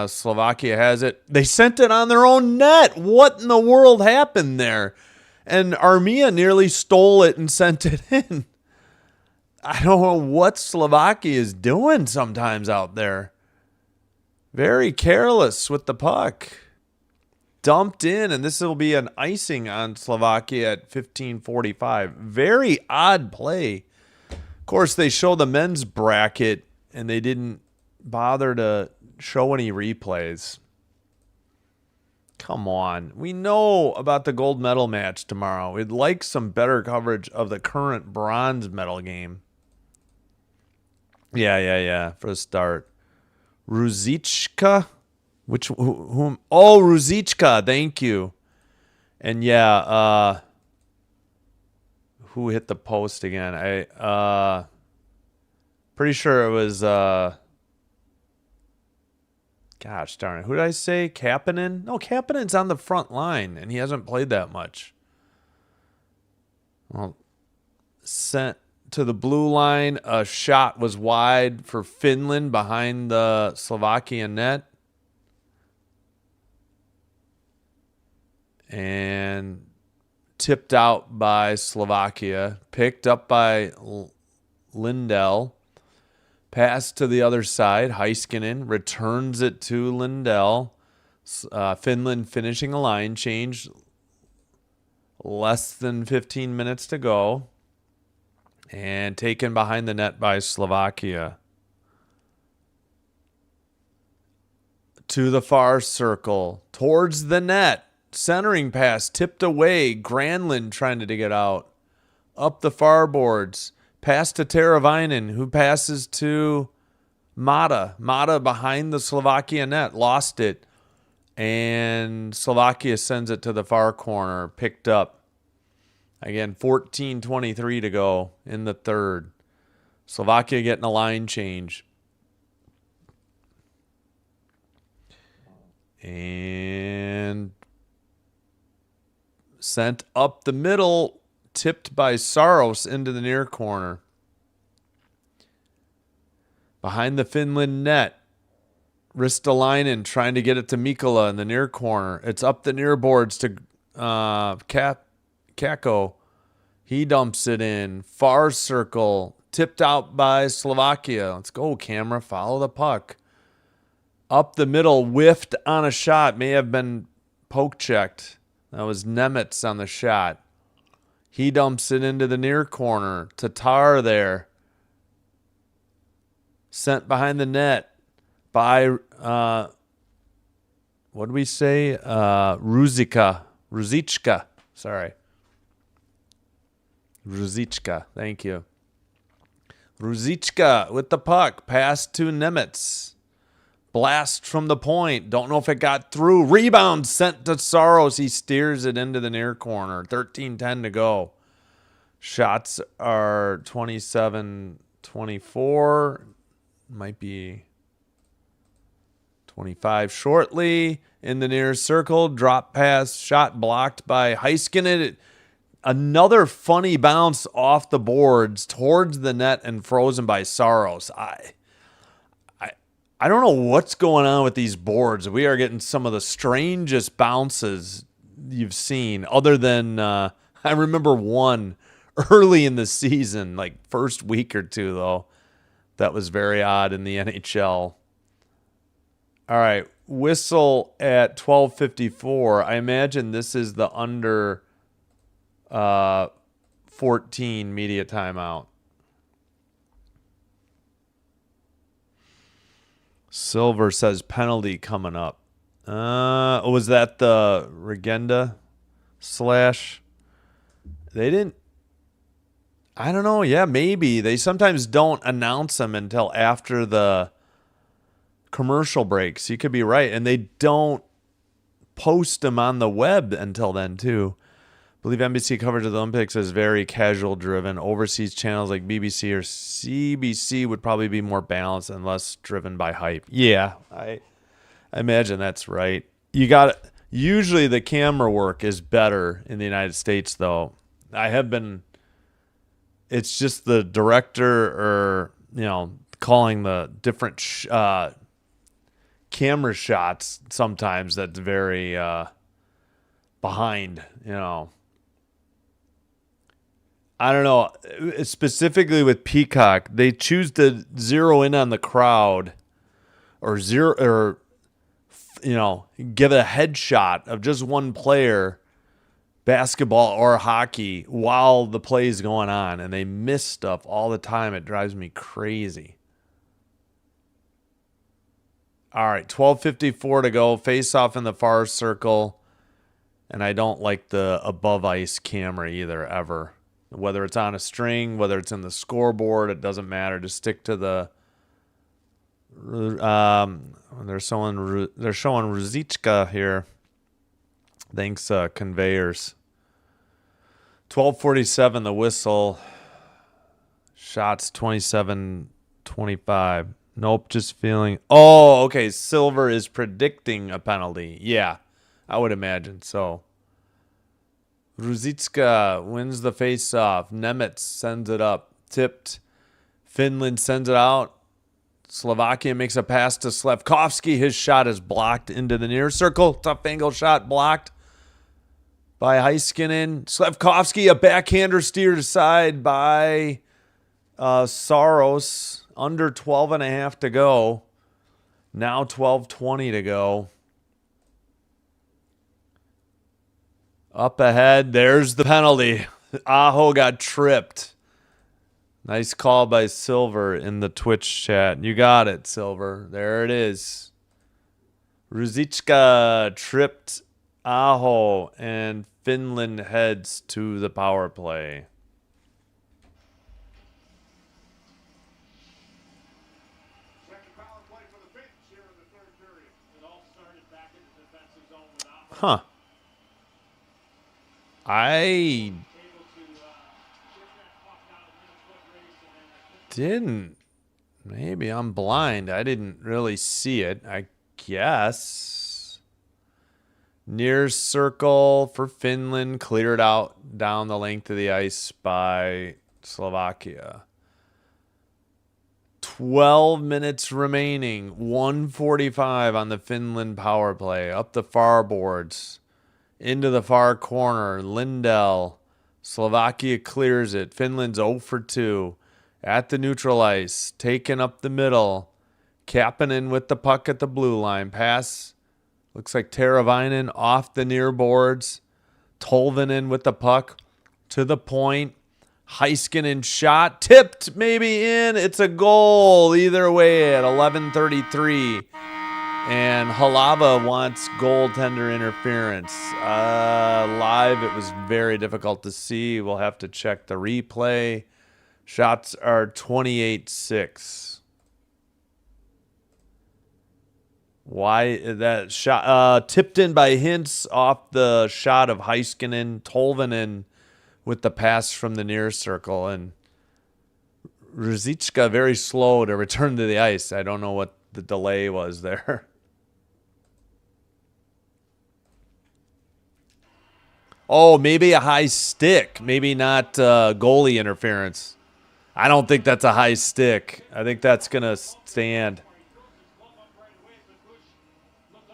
Slovakia has it. They sent it on their own net. What in the world happened there? And Armia nearly stole it and sent it in. I don't know what Slovakia is doing sometimes out there. Very careless with the puck. Dumped in, and this will be an icing on Slovakia at 15:45. Very odd play. Of course, they show the men's bracket, and they didn't bother to show any replays. Come on. We know about the gold medal match tomorrow. We'd like some better coverage of the current bronze medal game. Yeah, for a start. Ruzichka? Whom? Oh, Ruzichka. Thank you. And yeah, who hit the post again? I pretty sure it was gosh darn it. Who did I say? Kapanen? No, Kapanen's on the front line and he hasn't played that much. Well, sent to the blue line. A shot was wide for Finland behind the Slovakian net. And tipped out by Slovakia. Picked up by Lindell. Pass to the other side. Heiskanen returns it to Lindell. Finland finishing a line change. Less than 15 minutes to go. And taken behind the net by Slovakia. To the far circle. Towards the net. Centering pass. Tipped away. Granlund trying to dig it out. Up the far boards. Pass to Teravainen, who passes to Mata. Mata behind the Slovakia net. Lost it. And Slovakia sends it to the far corner. Picked up. Again, 14:23 to go in the third. Slovakia getting a line change. And sent up the middle. Tipped by Saros into the near corner. Behind the Finland net. Ristolainen trying to get it to Mikkola in the near corner. It's up the near boards to Kako. He dumps it in. Far circle. Tipped out by Slovakia. Let's go, camera. Follow the puck. Up the middle. Whiffed on a shot. May have been poke checked. That was Nemitz on the shot. He dumps it into the near corner. Tatar there. Sent behind the net by, what did we say? Ruzichka. Sorry. Ruzichka. Thank you. Ruzichka with the puck. Pass to Nemitz. Blast from the point. Don't know if it got through. Rebound sent to Saros. He steers it into the near corner. 13:10 to go. Shots are 27-24. Might be 25 shortly in the near circle. Drop pass, shot blocked by Heiskanen. Another funny bounce off the boards towards the net and frozen by Saros. I don't know what's going on with these boards. We are getting some of the strangest bounces you've seen, other than I remember one early in the season, like first week or two, though. That was very odd in the NHL. All right, whistle at 12:54. I imagine this is the under 14 media timeout. Silver says penalty coming up. Was that the Regenda slash? They didn't. I don't know. Yeah, maybe. They sometimes don't announce them until after the commercial breaks. You could be right. And they don't post them on the web until then, too. I believe NBC coverage of the Olympics is very casual driven. Overseas channels like BBC or CBC would probably be more balanced and less driven by hype. Yeah, I imagine that's right. Usually the camera work is better in the United States, though. It's just the director or, calling the different camera shots sometimes that's very behind, I don't know. Specifically with Peacock, they choose to zero in on the crowd give a headshot of just one player, basketball or hockey, while the play is going on, and they miss stuff all the time. It drives me crazy. All right, 12:54 to go. Face off in the far circle, and I don't like the above ice camera either, ever. Whether it's on a string, whether it's in the scoreboard, it doesn't matter. Just stick to the. They're showing Ruzicka here. Thanks, conveyors. 12:47, the whistle. Shots 27-25. Nope, just feeling. Oh, okay. Silver is predicting a penalty. Yeah, I would imagine so. Ruzicka wins the face-off. Nemetz sends it up. Tipped. Finland sends it out. Slovakia makes a pass to Slafkovsky. His shot is blocked into the near circle. Tough angle shot blocked by Heiskanen. Slafkovsky, a backhander steered aside by Saros. Under 12.5 to go. Now 12:20 to go. Up ahead, there's the penalty. Aho got tripped. Nice call by Silver in the Twitch chat. You got it, Silver. There it is. Ruzicka tripped Aho, and Finland heads to the power play. Huh. I didn't. Maybe I'm blind. I didn't really see it, I guess. Near circle for Finland, cleared out down the length of the ice by Slovakia. 12 minutes remaining. 1:45 on the Finland power play. Up the far boards. Into the far corner. Lindell. Slovakia clears it. Finland's 0 for 2. At the neutral ice. Taken up the middle. Kapanen with the puck at the blue line. Pass. Looks like Teravainen off the near boards. Tolvanen with the puck to the point. Heiskanen shot, tipped, maybe in. It's a goal either way at 11:33. And Halava wants goaltender interference. Live, it was very difficult to see. We'll have to check the replay. Shots are 28-6. Why that shot? Tipped in by Hintz off the shot of Heiskanen. Tolvanen with the pass from the near circle, and Ruzicka very slow to return to the ice. I don't know what the delay was there. Oh, maybe a high stick. Maybe not goalie interference. I don't think that's a high stick. I think that's going to stand.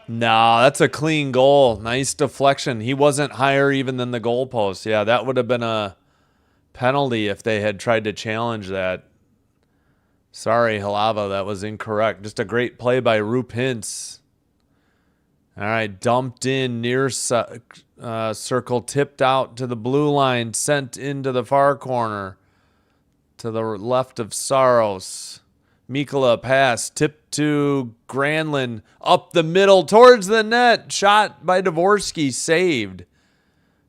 No, that's a clean goal. Nice deflection. He wasn't higher even than the goalpost. Yeah, that would have been a penalty if they had tried to challenge that. Sorry, Halava, that was incorrect. Just a great play by Roop Hintz. All right, dumped in near circle, tipped out to the blue line, sent into the far corner to the left of Saros. Mikkola pass, tipped to Granlund, up the middle towards the net. Shot by Dvorsky, saved.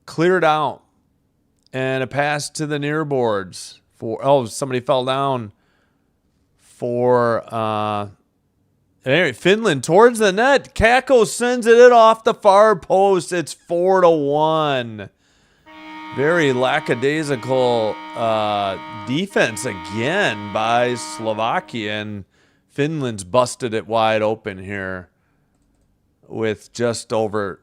Cleared out. And a pass to the near boards. Somebody fell down for anyway, Finland towards the net. Kakko sends it off the far post. It's 4-1. Very lackadaisical defense again by Slovakia, and Finland's busted it wide open here with just under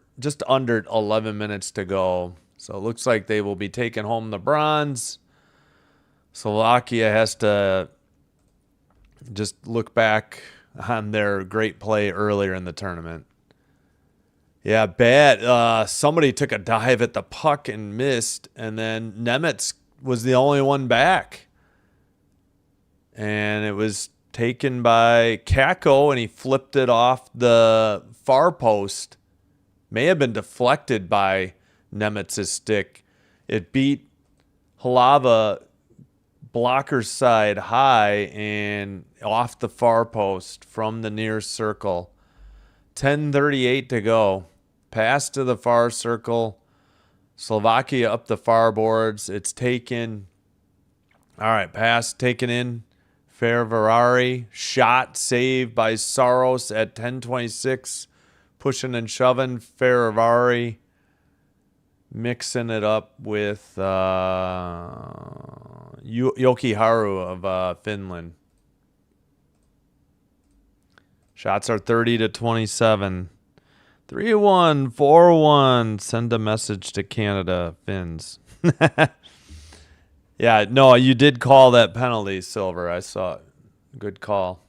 11 minutes to go. So it looks like they will be taking home the bronze. Slovakia has to just look back on their great play earlier in the tournament. Yeah, bad. Somebody took a dive at the puck and missed, and then Nemetz was the only one back. And it was taken by Kakko, and he flipped it off the far post. May have been deflected by Nemetz's stick. It beat Halava blocker side high and off the far post from the near circle. 10:38 to go. Pass to the far circle. Slovakia up the far boards. It's taken. All right, pass taken in. Ferrari. Shot saved by Saros at 10:26. Pushing and shoving. Ferrari mixing it up with Jokiharju of Finland. Shots are 30-27. 3-1, 4-1. Send a message to Canada, Finns. Yeah, no, you did call that penalty, Silver. I saw it. Good call.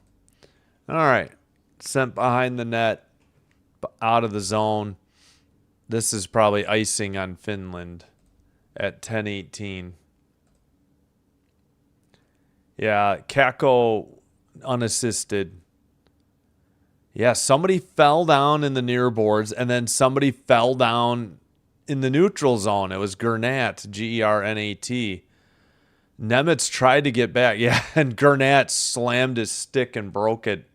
All right. Sent behind the net, out of the zone. This is probably icing on Finland at 10:18. Yeah, Kakko unassisted. Yeah, somebody fell down in the near boards, and then somebody fell down in the neutral zone. It was Gernat, Gernat. Nemetz tried to get back. Yeah, and Gernat slammed his stick and broke it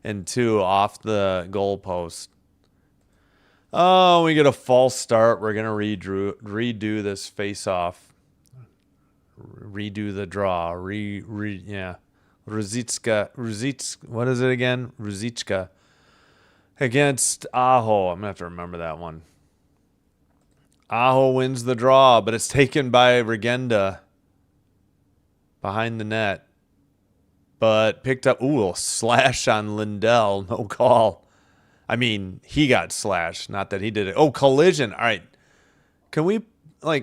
in two off the goalpost. Oh, we get a false start. We're going to redo this face-off. Redo the draw. Yeah. Ruzicka. What is it again? Ruzicka. Against Aho. I'm going to have to remember that one. Aho wins the draw, but it's taken by Regenda behind the net. But picked up, a slash on Lindell. No call. I mean, he got slashed, not that he did it. Oh, collision. All right. Can we,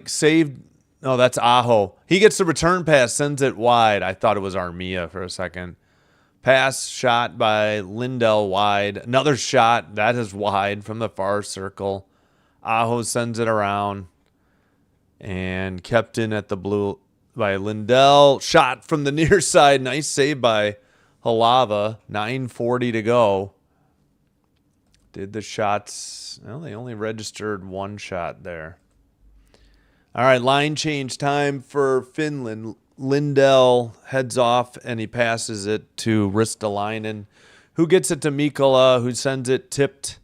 save? No, that's Aho. He gets the return pass, sends it wide. I thought it was Armia for a second. Pass shot by Lindell wide. Another shot. That is wide from the far circle. Aho sends it around. And kept in at the blue by Lindell. Shot from the near side. Nice save by Halava. 9:40 to go. Did the shots. Well, they only registered one shot there. All right, line change time for Finland. Lindell heads off, and he passes it to Ristolainen, who gets it to Mikkola, who sends it tipped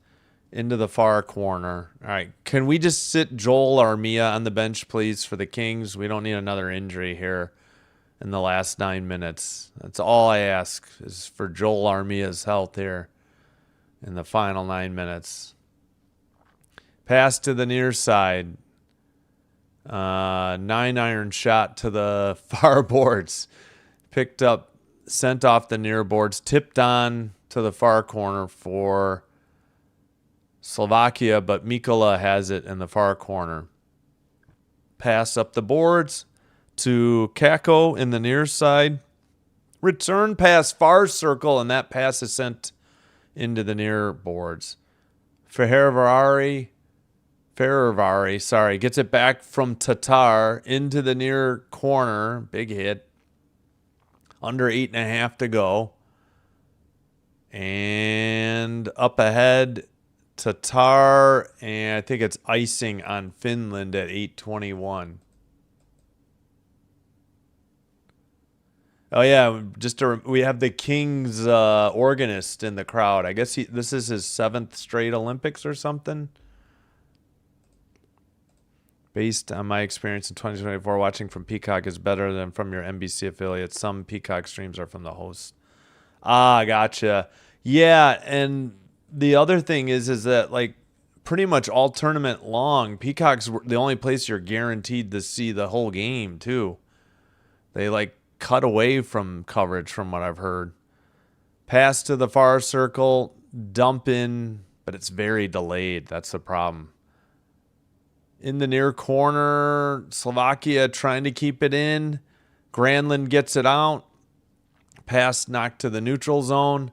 into the far corner. All right, can we just sit Joel Armia on the bench, please, for the Kings? We don't need another injury here in the last 9 minutes. That's all I ask, is for Joel Armia's health here in the final 9 minutes. Pass to the near side. 9-iron shot to the far boards. Picked up, sent off the near boards, tipped on to the far corner for Slovakia, but Mikkola has it in the far corner. Pass up the boards to Kako in the near side. Return pass far circle, and that pass is sent into the near boards. Ferravari, gets it back from Tatar into the near corner. Big hit. Under 8.5 to go. And up ahead, Tatar, and I think it's icing on Finland at 8:21. Oh yeah, we have the King's organist in the crowd. I guess this is his 7th straight Olympics or something. Based on my experience in 2024, watching from Peacock is better than from your NBC affiliate. Some Peacock streams are from the host. Ah, gotcha. Yeah, and the other thing is that like pretty much all tournament long, Peacock's the only place you're guaranteed to see the whole game too. They like cut away from coverage from what I've heard. Pass to the far circle, dump in, but it's very delayed. That's the problem. In the near corner, Slovakia trying to keep it in. Granlund gets it out. Pass knocked to the neutral zone.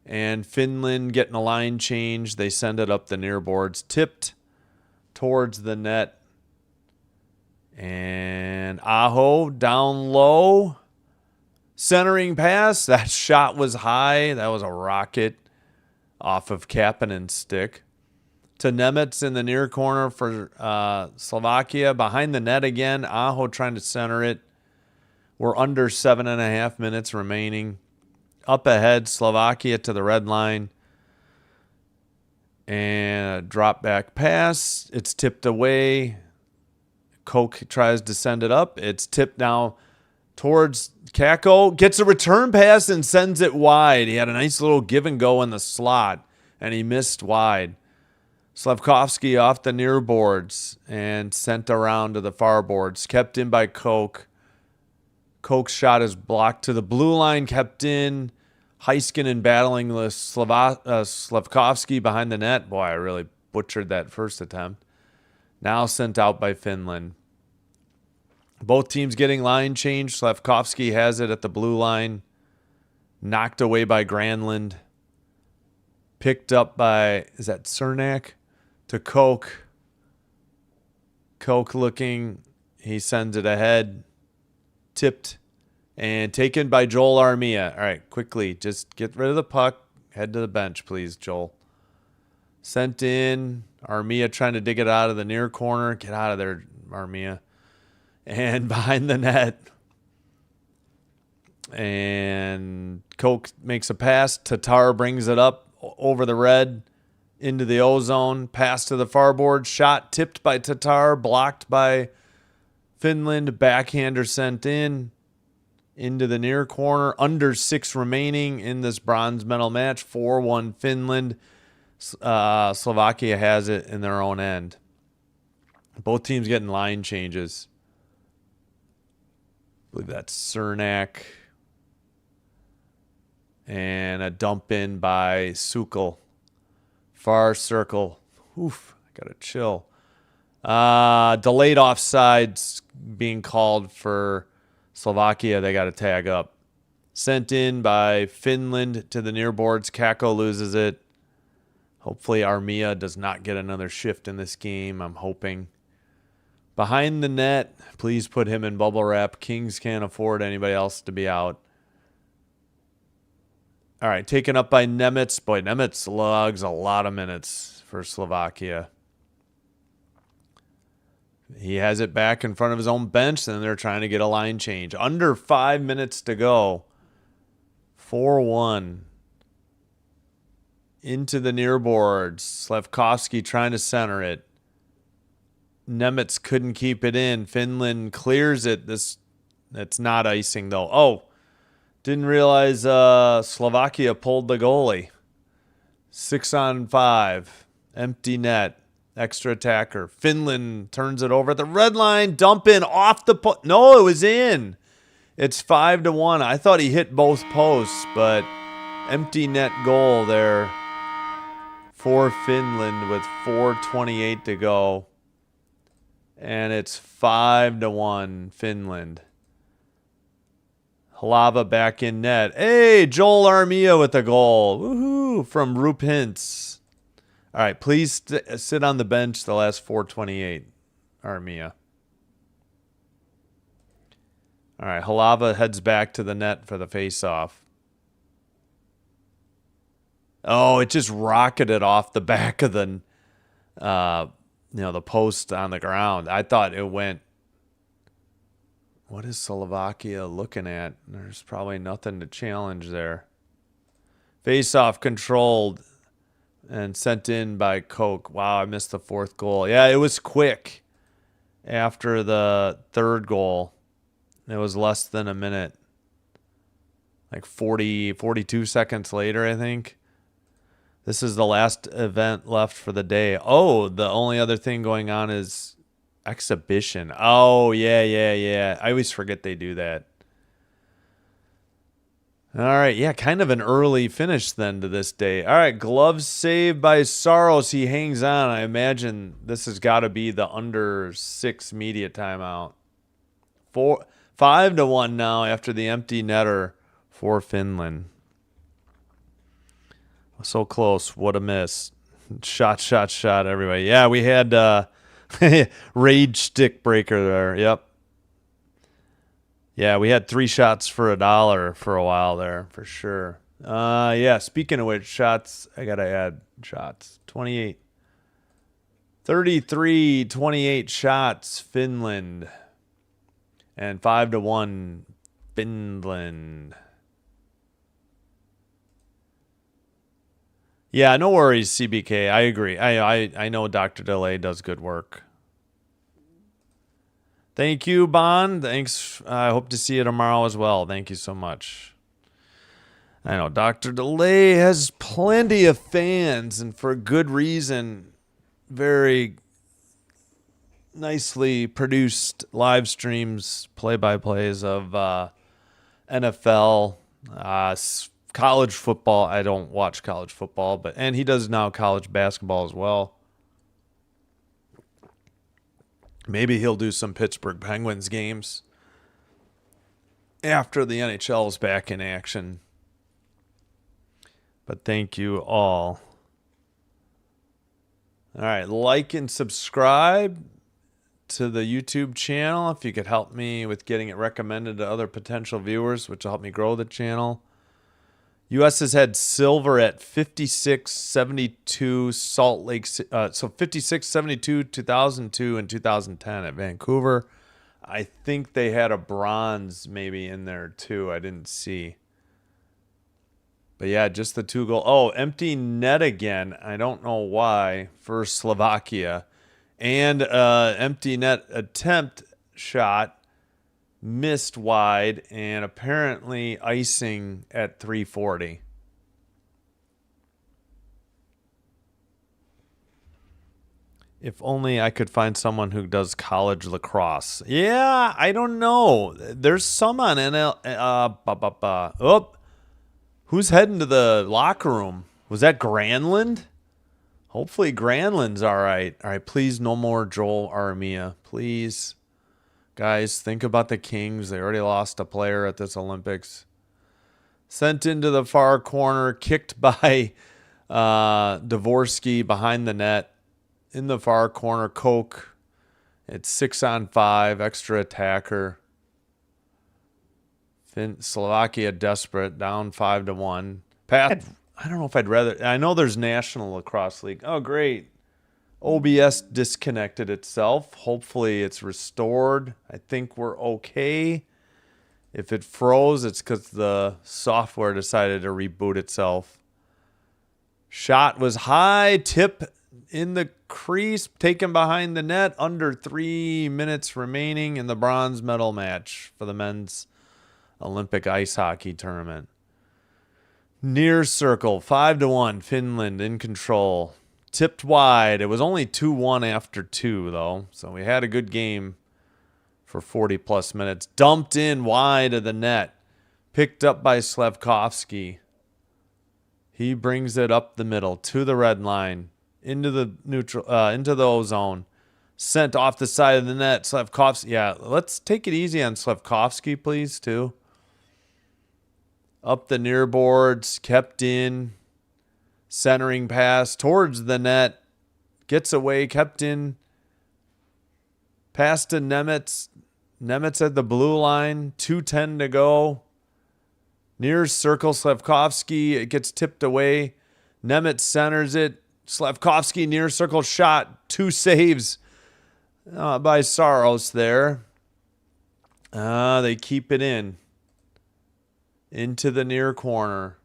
And Finland getting a line change. They send it up the near boards. Tipped towards the net. And Aho down low. Centering pass. That shot was high. That was a rocket off of Kapanen's stick. To Nemetz in the near corner for Slovakia. Behind the net again. Aho trying to center it. We're under 7.5 minutes remaining. Up ahead, Slovakia to the red line. And a drop back pass. It's tipped away. Koch tries to send it up. It's tipped now towards Kako. Gets a return pass and sends it wide. He had a nice little give and go in the slot. And he missed wide. Slavkovsky off the near boards and sent around to the far boards. Kept in by Koch. Koch's shot is blocked to the blue line. Kept in. Heiskanen battling with Slavkovsky behind the net. Boy, I really butchered that first attempt. Now sent out by Finland. Both teams getting line change. Slavkovsky has it at the blue line. Knocked away by Granlund. Picked up by, is that Cernak? To Koch. Koch looking. He sends it ahead. Tipped. And taken by Joel Armia. All right, quickly. Just get rid of the puck. Head to the bench, please, Joel. Sent in. Armia trying to dig it out of the near corner. Get out of there, Armia. And behind the net. And Koch makes a pass. Tatar brings it up over the red. Into the O-zone. Pass to the far board. Shot tipped by Tatar. Blocked by Finland. Backhander sent in. Into the near corner. Under 6 remaining in this bronze medal match. 4-1 Finland. Slovakia has it in their own end. Both teams getting line changes. I believe that's Cernak. And a dump in by Sukal. Far circle. Oof, I got to chill. Delayed offsides being called for Slovakia. They got to tag up. Sent in by Finland to the near boards. Kako loses it. Hopefully Armia does not get another shift in this game. I'm hoping. Behind the net, please put him in bubble wrap. Kings can't afford anybody else to be out. All right, taken up by Nemetz. Boy, Nemetz logs a lot of minutes for Slovakia. He has it back in front of his own bench, and they're trying to get a line change. Under 5 minutes to go. 4-1. Into the near boards. Slavkovsky trying to center it. Nemetz couldn't keep it in. Finland clears it. That's not icing, though. Oh, didn't realize Slovakia pulled the goalie. 6-on-5. Empty net. Extra attacker. Finland turns it over at the red line. Dump in off the post. No, it was in. It's 5-1. I thought he hit both posts, but empty net goal there for Finland with 4:28 to go. And it's 5-1 Finland. Halava back in net. Hey, Joel Armia with a goal. Woohoo! From Roop Hintz. All right, please sit on the bench the last 4:28, Armia. All right, Halava heads back to the net for the face-off. Oh, it just rocketed off the back of the, the post on the ground. I thought it went. What is Slovakia looking at? There's probably nothing to challenge there. Face-off controlled and sent in by Koch. Wow, I missed the fourth goal. Yeah, it was quick after the third goal. It was less than a minute. Like 42 seconds later, I think. This is the last event left for the day. Oh, the only other thing going on is exhibition. Oh, yeah. I always forget they do that. All right, yeah, kind of an early finish then to this day. All right, gloves saved by Saros. He hangs on. I imagine this has got to be the under 6 media timeout. 5-1 now after the empty netter for Finland. So close. What a miss. Shot, everybody. Yeah, we had rage stick breaker there. Yep. Yeah, we had 3 shots for $1 for a while there, for sure. Yeah, speaking of which, shots, I got to add shots. 28. 33, 28 shots, Finland. And 5-1, Finland. Yeah, no worries, CBK. I agree. I know Dr. Delay does good work. Thank you, Bond. Thanks. I hope to see you tomorrow as well. Thank you so much. I know Dr. Delay has plenty of fans, and for good reason. Very nicely produced live streams, play-by-plays of NFL, college football. I don't watch college football, and he does now college basketball as well. Maybe he'll do some Pittsburgh Penguins games after the NHL is back in action. But thank you all. All right, like and subscribe to the YouTube channel if you could help me with getting it recommended to other potential viewers, which will help me grow the channel. U.S. has had silver at 56-72 Salt Lake. So 56-72, 2002, and 2010 at Vancouver. I think they had a bronze maybe in there too. I didn't see. But yeah, just the 2 goal. Oh, empty net again. I don't know why for Slovakia. And empty net attempt shot. Missed wide and apparently icing at 340. If only I could find someone who does college lacrosse. Yeah, I don't know. There's some on NL. Oh, who's heading to the locker room? Was that Granlund? Hopefully Granlund's all right. All right, please no more Joel Armia. Please. Guys, think about the Kings. They already lost a player at this Olympics. Sent into the far corner, kicked by Dvorsky behind the net. In the far corner, Koch. It's 6-on-5, extra attacker. Slovakia desperate, down 5-1. Pat, I don't know if I'd rather. I know there's National Lacrosse League. Oh, great. OBS disconnected itself. Hopefully it's restored. I think we're okay. If it froze, it's because the software decided to reboot itself. Shot was high. Tip in the crease. Taken behind the net. Under 3 minutes remaining in the bronze medal match for the men's Olympic ice hockey tournament. Near circle. 5-1. Finland in control. Tipped wide. It was only 2-1 after 2, though. So we had a good game for 40-plus minutes. Dumped in wide of the net. Picked up by Slafkovsky. He brings it up the middle to the red line. Into the neutral, into the ozone. Sent off the side of the net. Slafkovsky. Yeah, let's take it easy on Slafkovsky, please, too. Up the near boards, kept in. Centering pass towards the net. Gets away, kept in. Pass to Nemitz. Nemitz at the blue line. 2:10 to go. Near circle, Slafkovsky. It gets tipped away. Nemitz centers it. Slafkovsky near circle shot. 2 saves by Saros there. They keep it in. Into the near corner.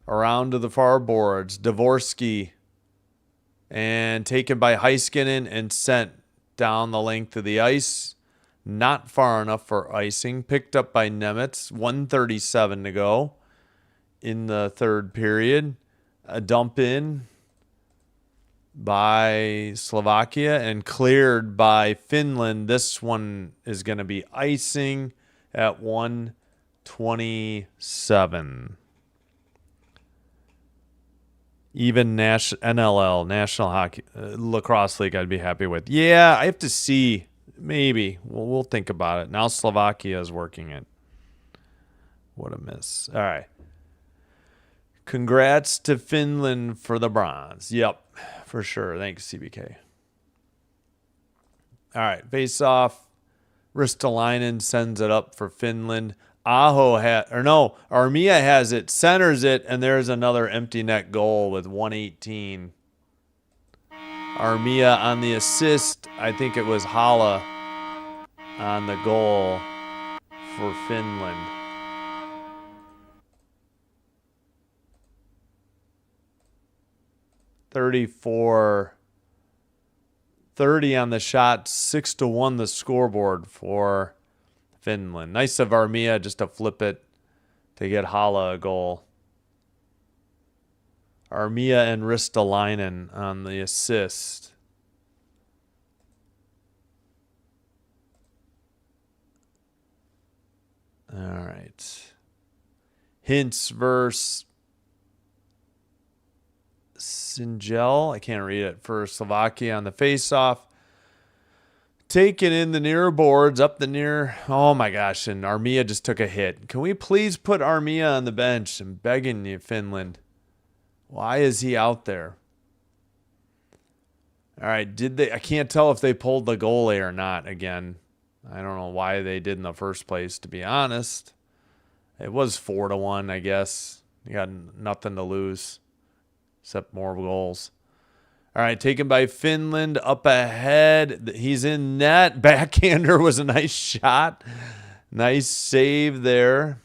Around to the far boards. Dvorsky. And taken by Heiskanen and sent down the length of the ice. Not far enough for icing. Picked up by Nemitz. 1:37 to go in the third period. A dump in by Slovakia and cleared by Finland. This one is going to be icing at 1:27. Even NLL, National Hockey Lacrosse League, I'd be happy with. Yeah, I have to see. Maybe. We'll think about it. Now Slovakia is working it. What a miss. All right. Congrats to Finland for the bronze. Yep, for sure. Thanks, CBK. All right, face off. Ristolainen sends it up for Finland. Armia has it, centers it, and there's another empty net goal with 1:18. Armia on the assist. I think it was Hala on the goal for Finland. $34-30 on the shot, 6-1 the scoreboard for Finland. Nice of Armia just to flip it to get Hala a goal. Armia and Ristolainen on the assist. All right. Hintz versus Singel. I can't read it. For Slovakia on the face-off. Taken in the near boards, up the near. Oh my gosh, and Armia just took a hit. Can we please put Armia on the bench? I'm begging you, Finland. Why is he out there? All right, I can't tell if they pulled the goalie or not again. I don't know why they did in the first place, to be honest. It was 4-1, I guess. You got nothing to lose except more goals. All right, taken by Finland, up ahead. He's in net. Backhander was a nice shot. Nice save there.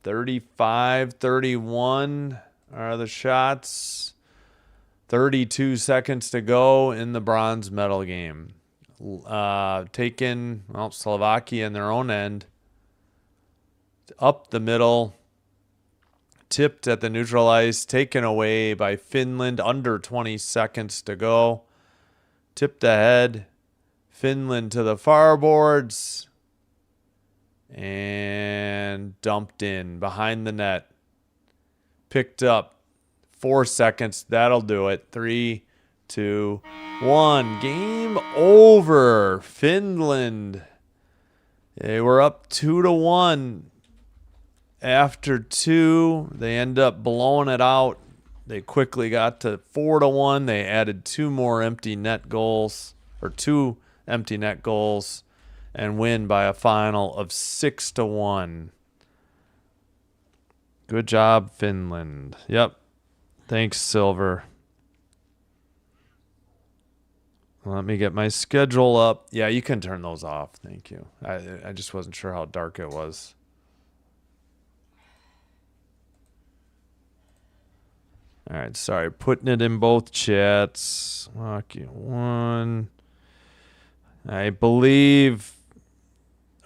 35-31 are the shots. 32 seconds to go in the bronze medal game. Taken, Slovakia in their own end. Up the middle. Tipped at the neutral ice, taken away by Finland, under 20 seconds to go. Tipped ahead, Finland to the far boards, and dumped in behind the net. Picked up, 4 seconds, that'll do it. 3, 2, 1, game over. Finland, they were up 2-1. After 2, they end up blowing it out. They quickly got to 4-1. They added 2 more empty net goals, or 2 empty net goals, and win by a final of 6-1. Good job, Finland. Yep. Thanks, Silver. Let me get my schedule up. Yeah, you can turn those off. Thank you. I just wasn't sure how dark it was. All right, sorry, putting it in both chats. Hockey 1. I believe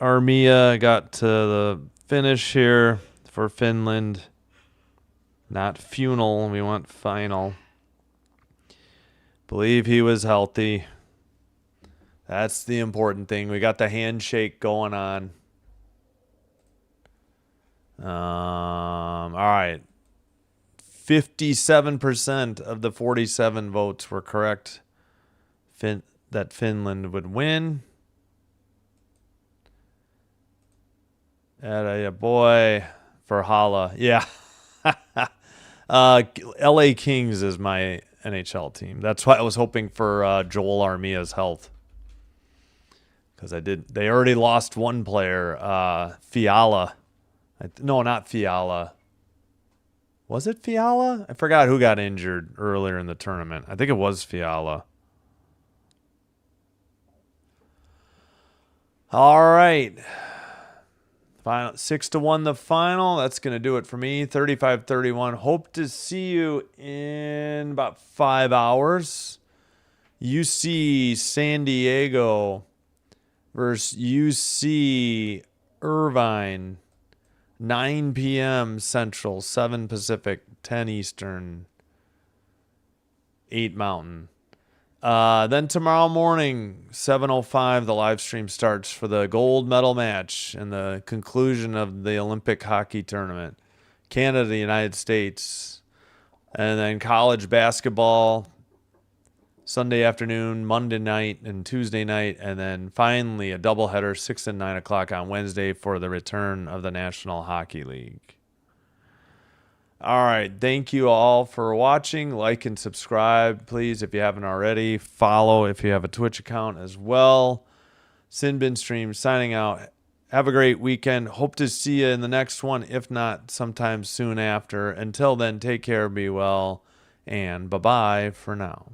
Armia got to the finish here for Finland. Not funal, we want final. Believe he was healthy. That's the important thing. We got the handshake going on. All right. 57% of the 47 votes were correct that Finland would win. A boy for Hala. Yeah. LA Kings is my NHL team. That's why I was hoping for Joel Armia's health. Because they already lost one player, Fiala. No, not Fiala. Was it Fiala? I forgot who got injured earlier in the tournament. I think it was Fiala. All right. Final 6-1 the final. That's going to do it for me. 35-31. Hope to see you in about 5 hours. UC San Diego versus UC Irvine. 9 p.m. Central, 7 Pacific, 10 Eastern, 8 Mountain. Then tomorrow morning, 7:05, the live stream starts for the gold medal match and the conclusion of the Olympic hockey tournament. Canada, United States. And then college basketball, Sunday afternoon, Monday night, and Tuesday night. And then finally a doubleheader, 6 and 9 o'clock on Wednesday for the return of the National Hockey League. All right. Thank you all for watching. Like and subscribe, please, if you haven't already. Follow if you have a Twitch account as well. Sinbin Stream signing out. Have a great weekend. Hope to see you in the next one, if not sometime soon after. Until then, take care, be well, and bye-bye for now.